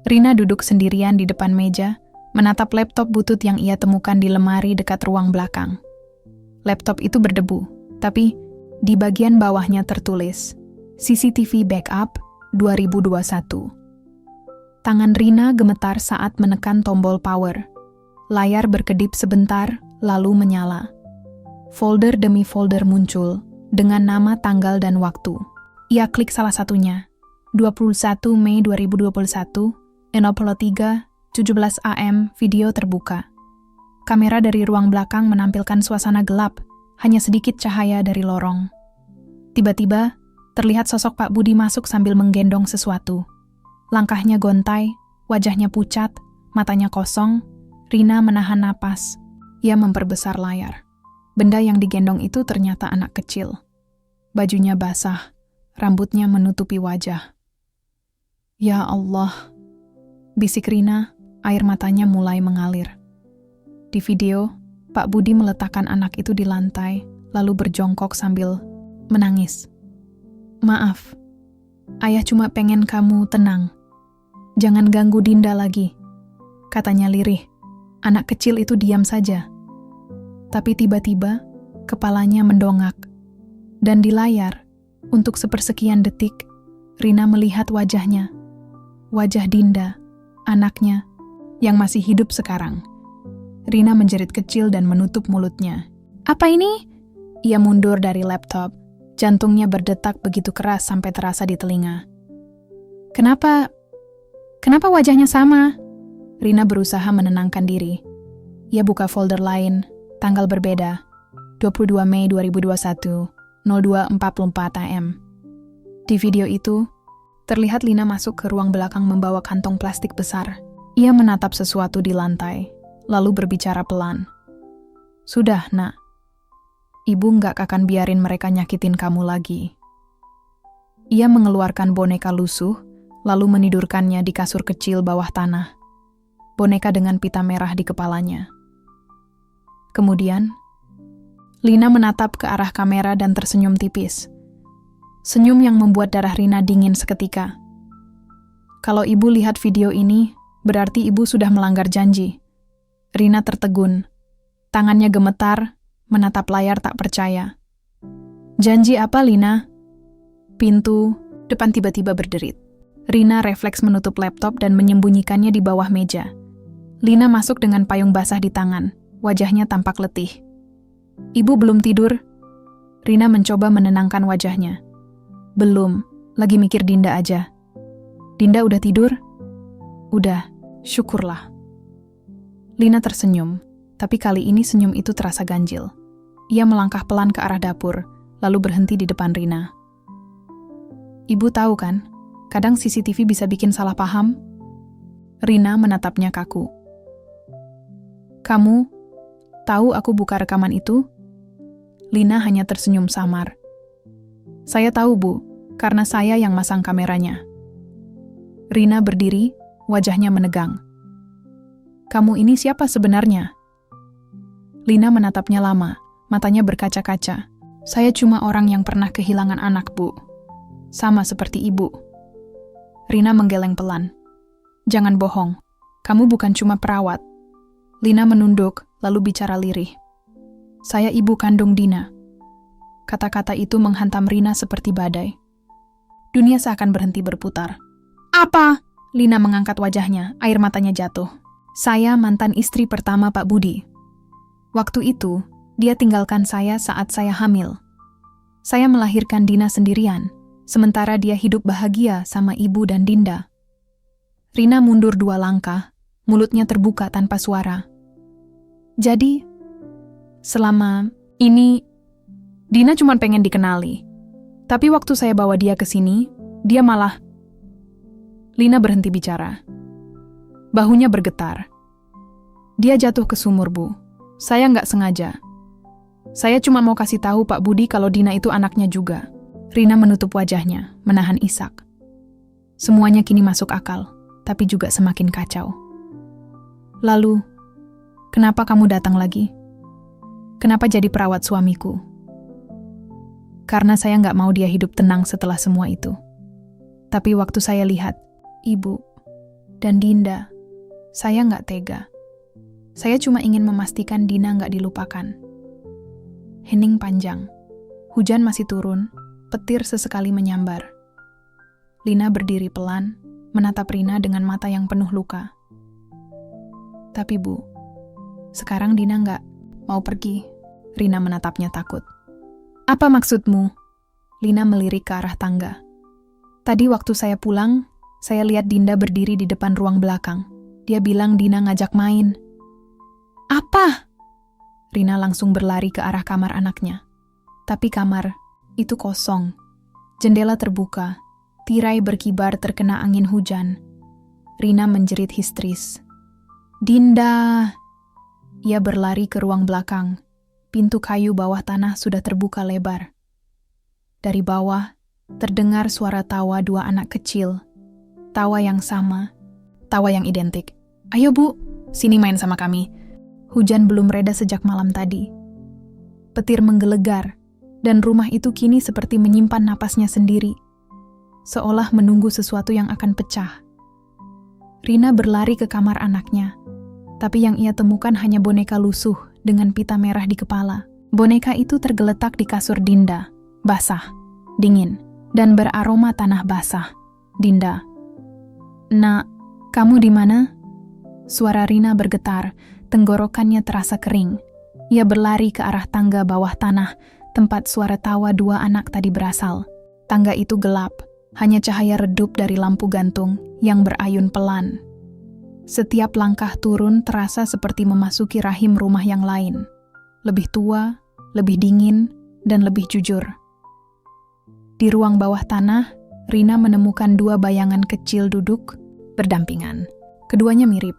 Rina duduk sendirian di depan meja, menatap laptop butut yang ia temukan di lemari dekat ruang belakang. Laptop itu berdebu, tapi di bagian bawahnya tertulis CCTV Backup 2021. Tangan Rina gemetar saat menekan tombol power. Layar berkedip sebentar, lalu menyala. Folder demi folder muncul, dengan nama, tanggal, dan waktu. Ia klik salah satunya. 21 Mei 2021, 03:17 AM, video terbuka. Kamera dari ruang belakang menampilkan suasana gelap, hanya sedikit cahaya dari lorong. Tiba-tiba, terlihat sosok Pak Budi masuk sambil menggendong sesuatu. Langkahnya gontai, wajahnya pucat, matanya kosong. Rina menahan napas. Ia memperbesar layar. Benda yang digendong itu ternyata anak kecil. Bajunya basah, rambutnya menutupi wajah. Ya Allah, bisik Rina, air matanya mulai mengalir. Di video, Pak Budi meletakkan anak itu di lantai, lalu berjongkok sambil menangis. Maaf, ayah cuma pengen kamu tenang. Jangan ganggu Dinda lagi, katanya lirih. Anak kecil itu diam saja. Tapi tiba-tiba, kepalanya mendongak. Dan di layar, untuk sepersekian detik, Rina melihat wajahnya. Wajah Dinda, anaknya, yang masih hidup sekarang. Rina menjerit kecil dan menutup mulutnya. Apa ini? Ia mundur dari laptop. Jantungnya berdetak begitu keras sampai terasa di telinga. Kenapa wajahnya sama? Rina berusaha menenangkan diri. Ia buka folder lain, tanggal berbeda. 22 Mei 2021, 02:44 AM. Di video itu, terlihat Lina masuk ke ruang belakang membawa kantong plastik besar. Ia menatap sesuatu di lantai, lalu berbicara pelan. Sudah, Nak. Ibu nggak akan biarin mereka nyakitin kamu lagi. Ia mengeluarkan boneka lusuh, lalu menidurkannya di kasur kecil bawah tanah. Boneka dengan pita merah di kepalanya. Kemudian, Lina menatap ke arah kamera dan tersenyum tipis. Senyum yang membuat darah Rina dingin seketika. Kalau ibu lihat video ini, berarti ibu sudah melanggar janji. Rina tertegun. Tangannya gemetar, menatap layar tak percaya. Janji apa, Lina? Pintu depan tiba-tiba berderit. Rina refleks menutup laptop dan menyembunyikannya di bawah meja. Lina masuk dengan payung basah di tangan. Wajahnya tampak letih. Ibu belum tidur? Rina mencoba menenangkan wajahnya. Belum, lagi mikir Dinda aja. Dinda udah tidur? Udah, syukurlah. Lina tersenyum. Tapi kali ini senyum itu terasa ganjil. Ia melangkah pelan ke arah dapur, lalu berhenti di depan Rina. Ibu tahu kan, kadang CCTV bisa bikin salah paham? Rina menatapnya kaku. Kamu tahu aku buka rekaman itu? Lina hanya tersenyum samar. Saya tahu, Bu, karena saya yang masang kameranya. Rina berdiri, wajahnya menegang. Kamu ini siapa sebenarnya? Lina menatapnya lama, matanya berkaca-kaca. Saya cuma orang yang pernah kehilangan anak, Bu. Sama seperti ibu. Rina menggeleng pelan. Jangan bohong, kamu bukan cuma perawat. Lina menunduk, lalu bicara lirih. Saya ibu kandung Dina. Kata-kata itu menghantam Rina seperti badai. Dunia seakan berhenti berputar. Apa? Lina mengangkat wajahnya, air matanya jatuh. Saya mantan istri pertama Pak Budi. Waktu itu, dia tinggalkan saya saat saya hamil. Saya melahirkan Dina sendirian, sementara dia hidup bahagia sama ibu dan Dinda. Rina mundur 2 langkah, mulutnya terbuka tanpa suara. Jadi, selama ini, Dina cuma pengen dikenali. Tapi waktu saya bawa dia ke sini, dia malah... Lina berhenti bicara. Bahunya bergetar. Dia jatuh ke sumur, Bu. Saya nggak sengaja. Saya cuma mau kasih tahu Pak Budi kalau Dina itu anaknya juga. Rina menutup wajahnya, menahan isak. Semuanya kini masuk akal, tapi juga semakin kacau. Lalu, kenapa kamu datang lagi? Kenapa jadi perawat suamiku? Karena saya nggak mau dia hidup tenang setelah semua itu. Tapi waktu saya lihat, Ibu dan Dinda, saya nggak tega. Saya cuma ingin memastikan Dina nggak dilupakan. Hening panjang. Hujan masih turun, petir sesekali menyambar. Lina berdiri pelan, menatap Rina dengan mata yang penuh luka. Tapi Bu, sekarang Dina nggak mau pergi. Rina menatapnya takut. Apa maksudmu? Lina melirik ke arah tangga. Tadi waktu saya pulang, saya lihat Dinda berdiri di depan ruang belakang. Dia bilang Dina ngajak main. Apa? Rina langsung berlari ke arah kamar anaknya. Tapi kamar itu kosong. Jendela terbuka, tirai berkibar terkena angin hujan. Rina menjerit histeris. Dinda! Ia berlari ke ruang belakang. Pintu kayu bawah tanah sudah terbuka lebar. Dari bawah, terdengar suara tawa 2 anak kecil. Tawa yang sama, tawa yang identik. Ayo Bu, sini main sama kami. Hujan belum reda sejak malam tadi. Petir menggelegar, dan rumah itu kini seperti menyimpan napasnya sendiri, seolah menunggu sesuatu yang akan pecah. Rina berlari ke kamar anaknya, tapi yang ia temukan hanya boneka lusuh dengan pita merah di kepala. Boneka itu tergeletak di kasur Dinda, basah, dingin, dan beraroma tanah basah. Dinda, Nak, kamu di mana? Suara Rina bergetar, tenggorokannya terasa kering. Ia berlari ke arah tangga bawah tanah, tempat suara tawa 2 anak tadi berasal. Tangga itu gelap, hanya cahaya redup dari lampu gantung yang berayun pelan. Setiap langkah turun terasa seperti memasuki rahim rumah yang lain. Lebih tua, lebih dingin, dan lebih jujur. Di ruang bawah tanah, Rina menemukan 2 bayangan kecil duduk berdampingan. Keduanya mirip.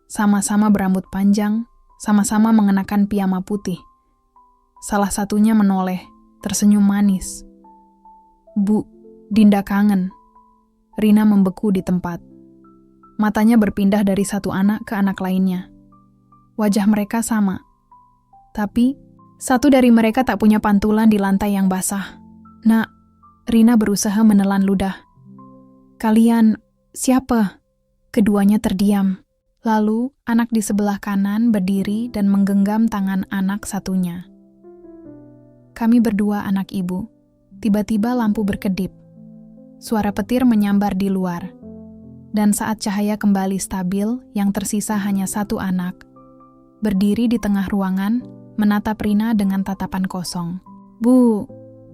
Sama-sama berambut panjang, sama-sama mengenakan piyama putih. Salah satunya menoleh, tersenyum manis. Bu, Dinda kangen. Rina membeku di tempat. Matanya berpindah dari satu anak ke anak lainnya. Wajah mereka sama. Tapi, satu dari mereka tak punya pantulan di lantai yang basah. Nak, Rina berusaha menelan ludah. Kalian, siapa? Keduanya terdiam. Lalu, anak di sebelah kanan berdiri dan menggenggam tangan anak satunya. Kami berdua anak ibu. Tiba-tiba lampu berkedip. Suara petir menyambar di luar. Dan saat cahaya kembali stabil, yang tersisa hanya 1 anak. Berdiri di tengah ruangan, menatap Rina dengan tatapan kosong. Bu,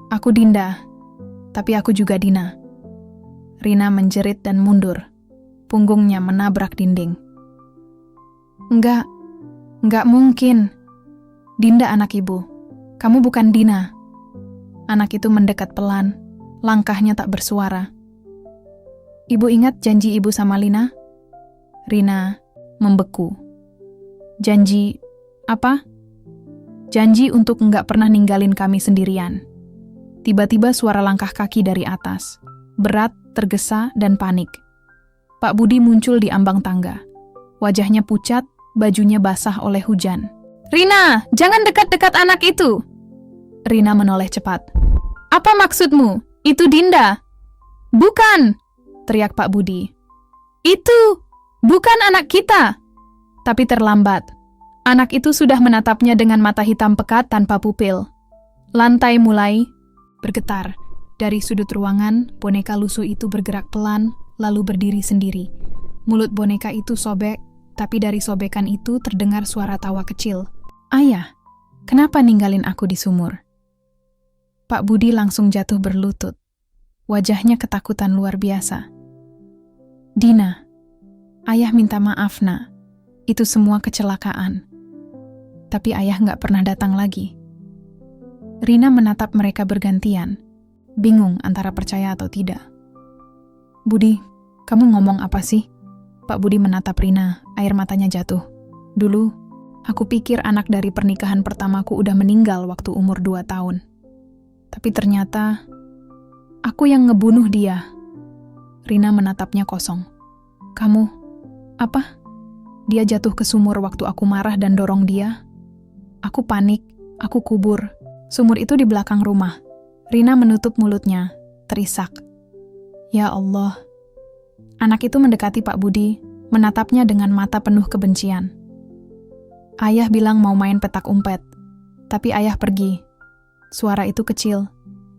aku Dinda. Tapi aku juga Dina. Rina menjerit dan mundur. Punggungnya menabrak dinding. Enggak, Nggak mungkin. Dinda anak ibu. Kamu bukan Dina. Anak itu mendekat pelan, langkahnya tak bersuara. Ibu ingat janji ibu sama Lina? Rina membeku. Janji apa? Janji untuk nggak pernah ninggalin kami sendirian. Tiba-tiba suara langkah kaki dari atas. Berat, tergesa, dan panik. Pak Budi muncul di ambang tangga. Wajahnya pucat, bajunya basah oleh hujan. Rina, jangan dekat-dekat anak itu! Rina menoleh cepat. Apa maksudmu? Itu Dinda. Bukan! Teriak Pak Budi. Itu bukan anak kita! Tapi terlambat. Anak itu sudah menatapnya dengan mata hitam pekat tanpa pupil. Lantai mulai bergetar. Dari sudut ruangan, boneka lusuh itu bergerak pelan, lalu berdiri sendiri. Mulut boneka itu sobek, tapi dari sobekan itu terdengar suara tawa kecil. Ayah, kenapa ninggalin aku di sumur? Pak Budi langsung jatuh berlutut. Wajahnya ketakutan luar biasa. Dina, ayah minta maaf, nak. Itu semua kecelakaan. Tapi ayah nggak pernah datang lagi. Rina menatap mereka bergantian, bingung antara percaya atau tidak. Budi, kamu ngomong apa sih? Pak Budi menatap Rina, air matanya jatuh. Dulu, aku pikir anak dari pernikahan pertamaku udah meninggal waktu umur 2 tahun. Tapi ternyata, aku yang ngebunuh dia. Rina menatapnya kosong. Kamu, apa? Dia jatuh ke sumur waktu aku marah dan dorong dia. Aku panik, aku kubur. Sumur itu di belakang rumah. Rina menutup mulutnya, terisak. Ya Allah. Anak itu mendekati Pak Budi, menatapnya dengan mata penuh kebencian. Ayah bilang mau main petak umpet, tapi ayah pergi. Suara itu kecil,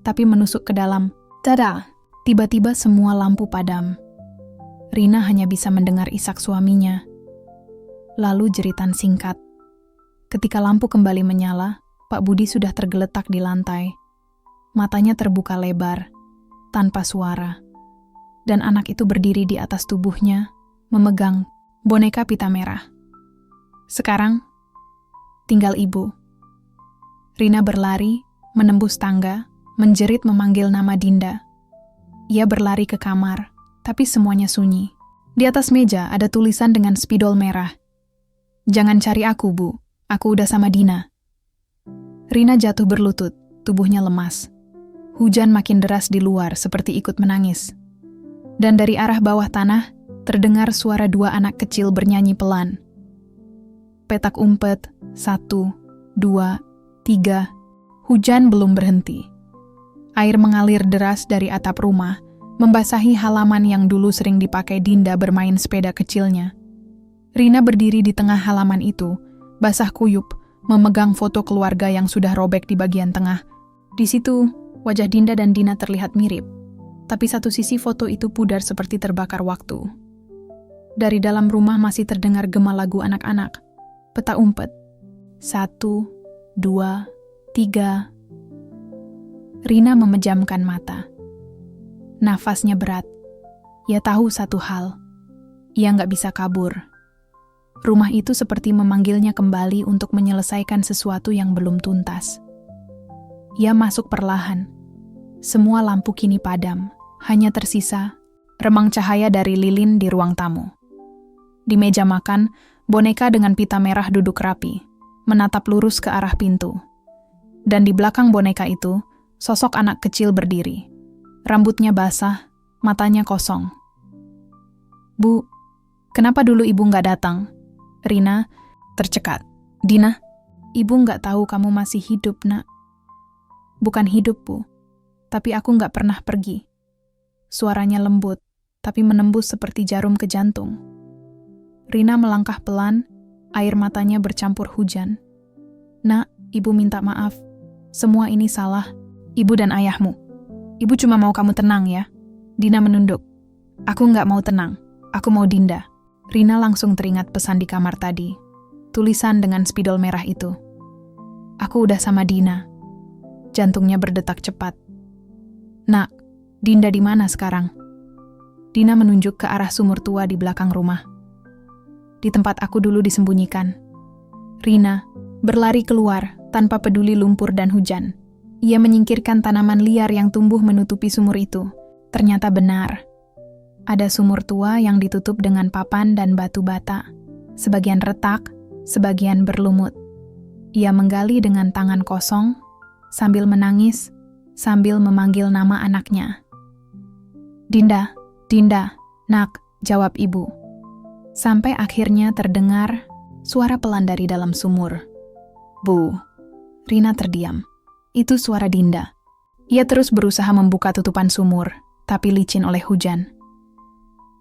tapi menusuk ke dalam. Tada! Tiba-tiba semua lampu padam. Rina hanya bisa mendengar isak suaminya. Lalu jeritan singkat. Ketika lampu kembali menyala, Pak Budi sudah tergeletak di lantai. Matanya terbuka lebar, tanpa suara. Dan anak itu berdiri di atas tubuhnya, memegang boneka pita merah. Sekarang, tinggal ibu. Rina berlari, menembus tangga, menjerit memanggil nama Dinda. Ia berlari ke kamar, tapi semuanya sunyi. Di atas meja ada tulisan dengan spidol merah. Jangan cari aku, Bu. Aku udah sama Dina. Rina jatuh berlutut, tubuhnya lemas. Hujan makin deras di luar seperti ikut menangis. Dan dari arah bawah tanah, terdengar suara 2 anak kecil bernyanyi pelan. Petak umpet, 1, 2, 3. Hujan belum berhenti. Air mengalir deras dari atap rumah, membasahi halaman yang dulu sering dipakai Dinda bermain sepeda kecilnya. Rina berdiri di tengah halaman itu, basah kuyup, memegang foto keluarga yang sudah robek di bagian tengah. Di situ, wajah Dinda dan Dina terlihat mirip, tapi satu sisi foto itu pudar seperti terbakar waktu. Dari dalam rumah masih terdengar gema lagu anak-anak. Peta umpet. 1, 2, 3. Rina memejamkan mata. Nafasnya berat. Ia tahu satu hal. Ia nggak bisa kabur. Rumah itu seperti memanggilnya kembali untuk menyelesaikan sesuatu yang belum tuntas. Ia masuk perlahan. Semua lampu kini padam. Hanya tersisa remang cahaya dari lilin di ruang tamu. Di meja makan, boneka dengan pita merah duduk rapi, menatap lurus ke arah pintu. Dan di belakang boneka itu, sosok anak kecil berdiri. Rambutnya basah, matanya kosong. Bu, kenapa dulu ibu nggak datang? Rina tercekat. Dina, ibu nggak tahu kamu masih hidup, nak. Bukan hidup, Bu. Tapi aku nggak pernah pergi. Suaranya lembut, tapi menembus seperti jarum ke jantung. Rina melangkah pelan, air matanya bercampur hujan. Nak, ibu minta maaf. Semua ini salah, ibu dan ayahmu. Ibu cuma mau kamu tenang ya. Dina menunduk. Aku nggak mau tenang, aku mau Dinda. Rina langsung teringat pesan di kamar tadi. Tulisan dengan spidol merah itu. Aku udah sama Dina. Jantungnya berdetak cepat. Nak, Dinda di mana sekarang? Dina menunjuk ke arah sumur tua di belakang rumah. Di tempat aku dulu disembunyikan. Rina berlari keluar tanpa peduli lumpur dan hujan. Ia menyingkirkan tanaman liar yang tumbuh menutupi sumur itu. Ternyata benar. Ada sumur tua yang ditutup dengan papan dan batu bata. Sebagian retak, sebagian berlumut. Ia menggali dengan tangan kosong, sambil menangis, sambil memanggil nama anaknya. "Dinda, Dinda, nak," jawab ibu. Sampai akhirnya terdengar suara pelan dari dalam sumur. "Bu." Rina terdiam. Itu suara Dinda. Ia terus berusaha membuka tutupan sumur, tapi licin oleh hujan.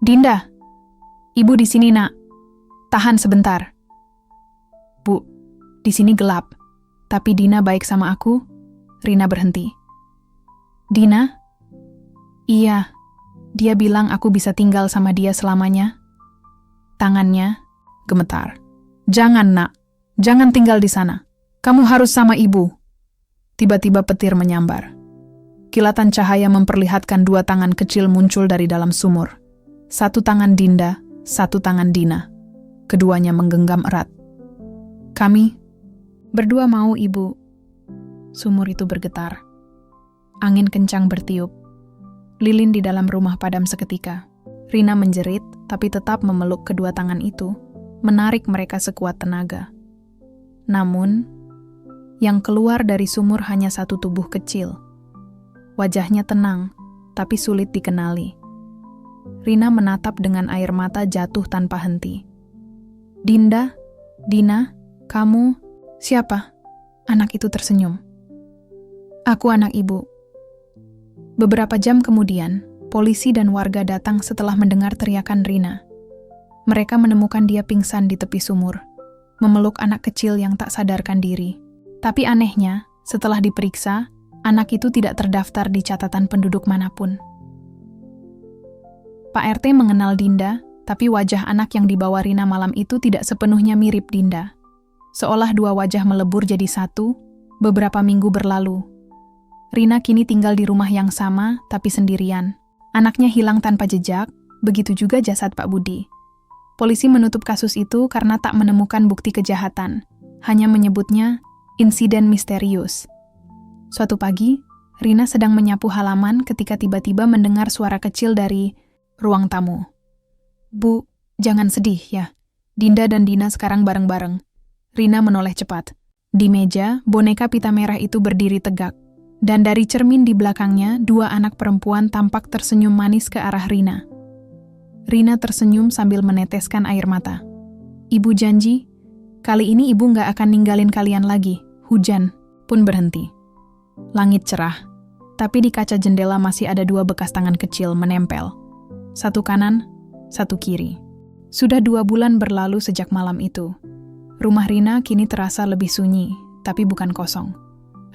"Dinda, ibu di sini, nak. Tahan sebentar." "Bu, di sini gelap. Tapi Dina baik sama aku." Rina berhenti. "Dina?" "Iya, dia bilang aku bisa tinggal sama dia selamanya." Tangannya gemetar. "Jangan, nak. Jangan tinggal di sana. Kamu harus sama ibu." Tiba-tiba petir menyambar. Kilatan cahaya memperlihatkan dua tangan kecil muncul dari dalam sumur. Satu tangan Dinda, satu tangan Dina. Keduanya menggenggam erat. "Kami berdua mau, ibu." Sumur itu bergetar. Angin kencang bertiup. Lilin di dalam rumah padam seketika. Rina menjerit, tapi tetap memeluk kedua tangan itu, menarik mereka sekuat tenaga. Namun, yang keluar dari sumur hanya satu tubuh kecil. Wajahnya tenang, tapi sulit dikenali. Rina menatap dengan air mata jatuh tanpa henti. "Dinda, Dina, kamu, siapa?" Anak itu tersenyum. "Aku anak ibu." Beberapa jam kemudian, polisi dan warga datang setelah mendengar teriakan Rina. Mereka menemukan dia pingsan di tepi sumur, memeluk anak kecil yang tak sadarkan diri. Tapi anehnya, setelah diperiksa, anak itu tidak terdaftar di catatan penduduk manapun. Pak RT mengenal Dinda, tapi wajah anak yang dibawa Rina malam itu tidak sepenuhnya mirip Dinda. Seolah dua wajah melebur jadi satu, beberapa minggu berlalu. Rina kini tinggal di rumah yang sama, tapi sendirian. Anaknya hilang tanpa jejak, begitu juga jasad Pak Budi. Polisi menutup kasus itu karena tak menemukan bukti kejahatan, hanya menyebutnya insiden misterius. Suatu pagi, Rina sedang menyapu halaman ketika tiba-tiba mendengar suara kecil dari ruang tamu. "Bu, jangan sedih ya. Dinda dan Dina sekarang bareng-bareng." Rina menoleh cepat. Di meja, boneka pita merah itu berdiri tegak. Dan dari cermin di belakangnya, dua anak perempuan tampak tersenyum manis ke arah Rina. Rina tersenyum sambil meneteskan air mata. "Ibu janji, kali ini ibu nggak akan ninggalin kalian lagi." Hujan pun berhenti. Langit cerah, tapi di kaca jendela masih ada dua bekas tangan kecil menempel. Satu kanan, satu kiri. Sudah 2 bulan berlalu sejak malam itu. Rumah Rina kini terasa lebih sunyi, tapi bukan kosong.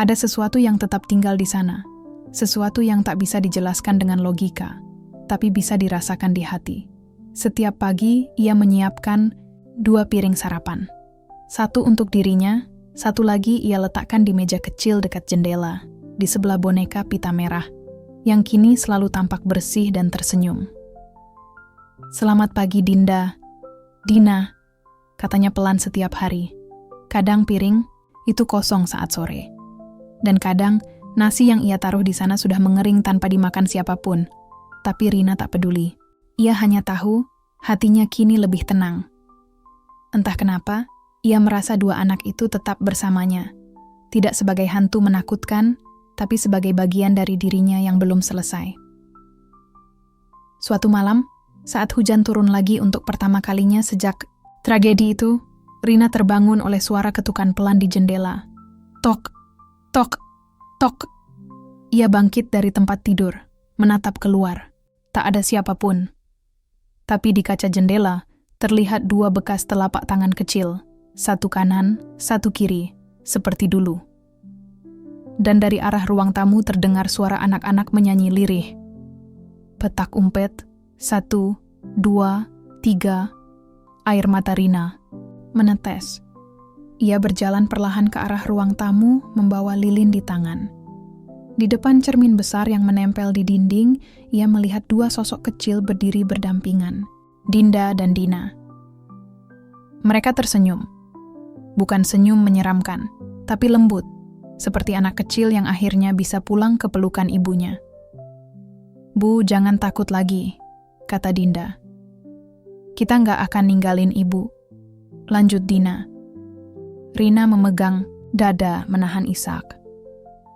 Ada sesuatu yang tetap tinggal di sana. Sesuatu yang tak bisa dijelaskan dengan logika, tapi bisa dirasakan di hati. Setiap pagi, ia menyiapkan 2 piring sarapan. Satu untuk dirinya, satu lagi ia letakkan di meja kecil dekat jendela, di sebelah boneka pita merah, yang kini selalu tampak bersih dan tersenyum. "Selamat pagi, Dinda. Dina," katanya pelan setiap hari. Kadang piring itu kosong saat sore. Dan kadang nasi yang ia taruh di sana sudah mengering tanpa dimakan siapapun. Tapi Rina tak peduli. Ia hanya tahu hatinya kini lebih tenang. Entah kenapa, ia merasa 2 anak itu tetap bersamanya. Tidak sebagai hantu menakutkan, tapi sebagai bagian dari dirinya yang belum selesai. Suatu malam, saat hujan turun lagi untuk pertama kalinya sejak tragedi itu, Rina terbangun oleh suara ketukan pelan di jendela. Tok, tok, tok. Ia bangkit dari tempat tidur, menatap keluar. Tak ada siapapun. Tapi di kaca jendela, terlihat 2 bekas telapak tangan kecil. Satu kanan, satu kiri, seperti dulu. Dan dari arah ruang tamu terdengar suara anak-anak menyanyi lirih. Petak umpet, 1, 2, 3. Air mata Rina menetes. Ia berjalan perlahan ke arah ruang tamu, membawa lilin di tangan. Di depan cermin besar yang menempel di dinding, ia melihat 2 sosok kecil berdiri berdampingan, Dinda dan Dina. Mereka tersenyum. Bukan senyum menyeramkan, tapi lembut, seperti anak kecil yang akhirnya bisa pulang ke pelukan ibunya. "Bu, jangan takut lagi," kata Dinda. "Kita nggak akan ninggalin ibu," lanjut Dina. Rina memegang dada menahan isak.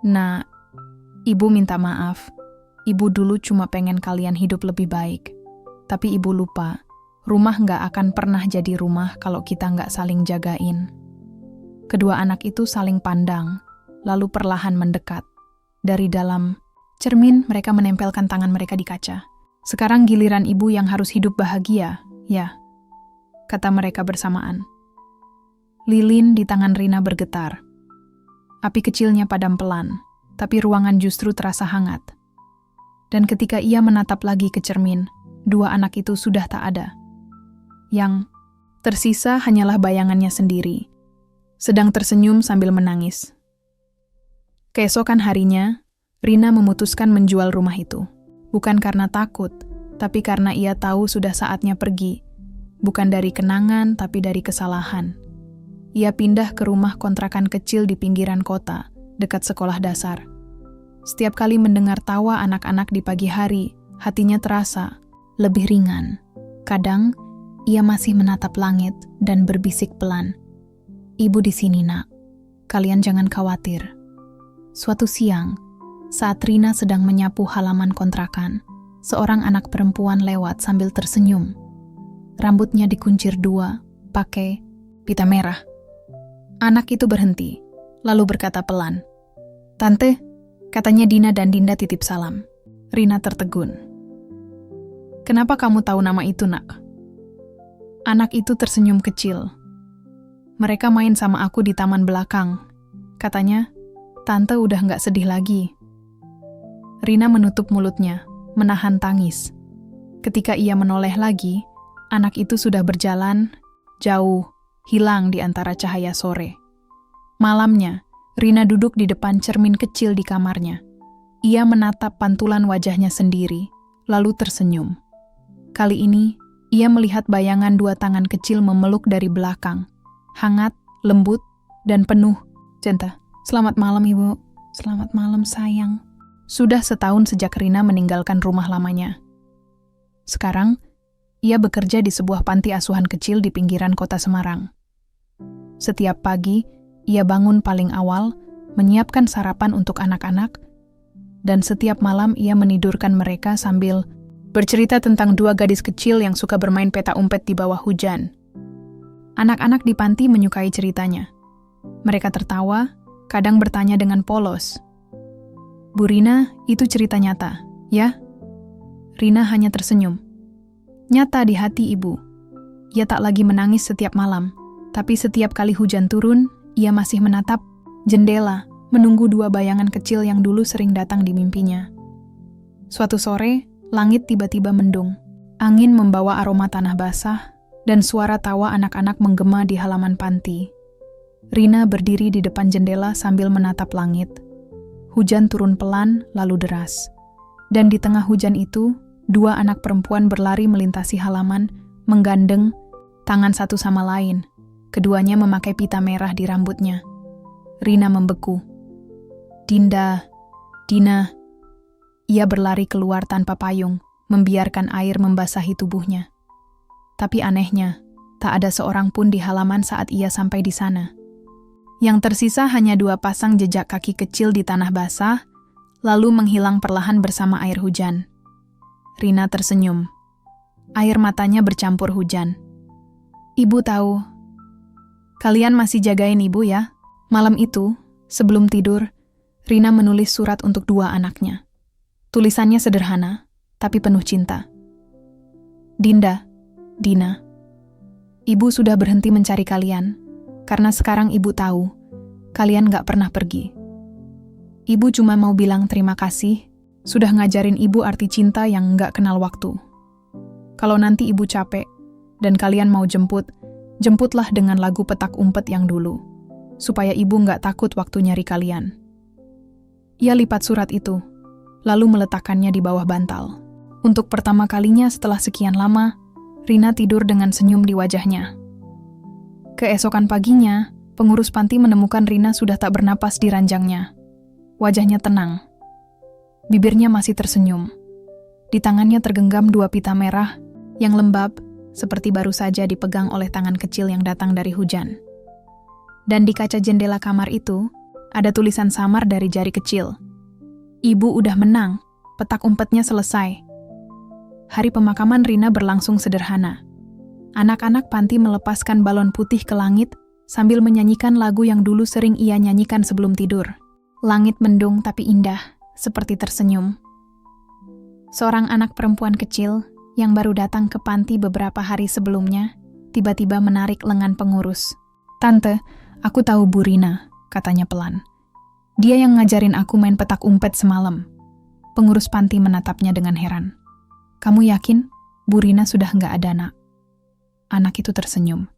"Nah, ibu minta maaf. Ibu dulu cuma pengen kalian hidup lebih baik. Tapi ibu lupa, rumah nggak akan pernah jadi rumah kalau kita nggak saling jagain." Kedua anak itu saling pandang, lalu perlahan mendekat. Dari dalam cermin, mereka menempelkan tangan mereka di kaca. "Sekarang giliran ibu yang harus hidup bahagia, ya," kata mereka bersamaan. Lilin di tangan Rina bergetar. Api kecilnya padam pelan, tapi ruangan justru terasa hangat. Dan ketika ia menatap lagi ke cermin, dua anak itu sudah tak ada. Yang tersisa hanyalah bayangannya sendiri, sedang tersenyum sambil menangis. Keesokan harinya, Rina memutuskan menjual rumah itu. Bukan karena takut, tapi karena ia tahu sudah saatnya pergi. Bukan dari kenangan, tapi dari kesalahan. Ia pindah ke rumah kontrakan kecil di pinggiran kota, dekat sekolah dasar. Setiap kali mendengar tawa anak-anak di pagi hari, hatinya terasa lebih ringan. Kadang, ia masih menatap langit dan berbisik pelan, "Ibu di sini, Nak. Kalian jangan khawatir." Suatu siang, saat Rina sedang menyapu halaman kontrakan, seorang anak perempuan lewat sambil tersenyum. Rambutnya dikuncir dua, pakai pita merah. Anak itu berhenti, lalu berkata pelan, "Tante," katanya. Dina dan Dinda titip salam. Rina tertegun. "Kenapa kamu tahu nama itu, Nak?" Anak itu tersenyum kecil. "Mereka main sama aku di taman belakang," katanya. "Tante udah nggak sedih lagi." Rina menutup mulutnya, menahan tangis. Ketika ia menoleh lagi, anak itu sudah berjalan jauh, hilang di antara cahaya sore. Malamnya, Rina duduk di depan cermin kecil di kamarnya. Ia menatap pantulan wajahnya sendiri, lalu tersenyum. Kali ini, ia melihat bayangan dua tangan kecil memeluk dari belakang. Hangat, lembut, dan penuh cinta. "Selamat malam, Ibu." "Selamat malam, sayang." Sudah setahun sejak Rina meninggalkan rumah lamanya. Sekarang, ia bekerja di sebuah panti asuhan kecil di pinggiran kota Semarang. Setiap pagi, ia bangun paling awal, menyiapkan sarapan untuk anak-anak, dan setiap malam ia menidurkan mereka sambil bercerita tentang dua gadis kecil yang suka bermain peta umpet di bawah hujan. Anak-anak di panti menyukai ceritanya. Mereka tertawa, kadang bertanya dengan polos, "Bu Rina, itu cerita nyata, ya?" Rina hanya tersenyum. "Nyata di hati ibu." Ia tak lagi menangis setiap malam, tapi setiap kali hujan turun, ia masih menatap jendela, menunggu dua bayangan kecil yang dulu sering datang di mimpinya. Suatu sore, langit tiba-tiba mendung. Angin membawa aroma tanah basah, dan suara tawa anak-anak menggema di halaman panti. Rina berdiri di depan jendela sambil menatap langit. Hujan turun pelan, lalu deras. Dan di tengah hujan itu, dua anak perempuan berlari melintasi halaman, menggandeng tangan satu sama lain. Keduanya memakai pita merah di rambutnya. Rina membeku. "Dinda, Dina." Ia berlari keluar tanpa payung, membiarkan air membasahi tubuhnya. Tapi anehnya, tak ada seorang pun di halaman saat ia sampai di sana. Yang tersisa hanya dua pasang jejak kaki kecil di tanah basah, lalu menghilang perlahan bersama air hujan. Rina tersenyum. Air matanya bercampur hujan. "Ibu tahu. Kalian masih jagain ibu ya?" Malam itu, sebelum tidur, Rina menulis surat untuk dua anaknya. Tulisannya sederhana, tapi penuh cinta. "Dinda, Dina, ibu sudah berhenti mencari kalian, karena sekarang ibu tahu, kalian gak pernah pergi. Ibu cuma mau bilang terima kasih, sudah ngajarin ibu arti cinta yang gak kenal waktu. Kalau nanti ibu capek, dan kalian mau jemput, jemputlah dengan lagu petak umpet yang dulu, supaya ibu gak takut waktu nyari kalian." Ia lipat surat itu, lalu meletakkannya di bawah bantal. Untuk pertama kalinya setelah sekian lama, Rina tidur dengan senyum di wajahnya. Keesokan paginya, Pengurus panti menemukan Rina sudah tak bernapas di ranjangnya. Wajahnya tenang. Bibirnya masih tersenyum. Di tangannya tergenggam 2 pita merah yang lembab, seperti baru saja dipegang oleh tangan kecil yang datang dari hujan. Dan di kaca jendela kamar itu, ada tulisan samar dari jari kecil. Ibu udah menang, petak umpetnya selesai. Hari pemakaman Rina berlangsung sederhana. Anak-anak panti melepaskan balon putih ke langit sambil menyanyikan lagu yang dulu sering ia nyanyikan sebelum tidur. Langit mendung tapi indah, seperti tersenyum. Seorang anak perempuan kecil yang baru datang ke panti beberapa hari sebelumnya, tiba-tiba menarik lengan pengurus. "Tante, aku tahu Bu Rina," katanya pelan. "Dia yang ngajarin aku main petak umpet semalam." Pengurus panti menatapnya dengan heran. "Kamu yakin Bu Rina sudah nggak ada, Nak?" Anak itu tersenyum.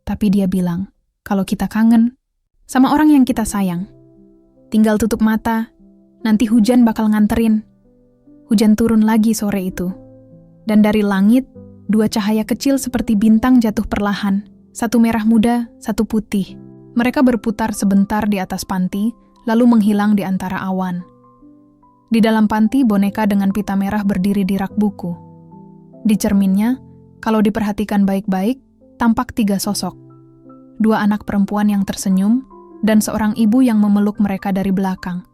Tapi dia bilang, kalau kita kangen sama orang yang kita sayang, tinggal tutup mata, nanti hujan bakal nganterin. Hujan turun lagi sore itu. Dan dari langit, 2 cahaya kecil seperti bintang jatuh perlahan. 1 merah muda, 1 putih. Mereka berputar sebentar di atas panti, lalu menghilang di antara awan. Di dalam panti, boneka dengan pita merah berdiri di rak buku. Di cerminnya, kalau diperhatikan baik-baik, tampak 3 sosok. 2 anak perempuan yang tersenyum, dan seorang ibu yang memeluk mereka dari belakang.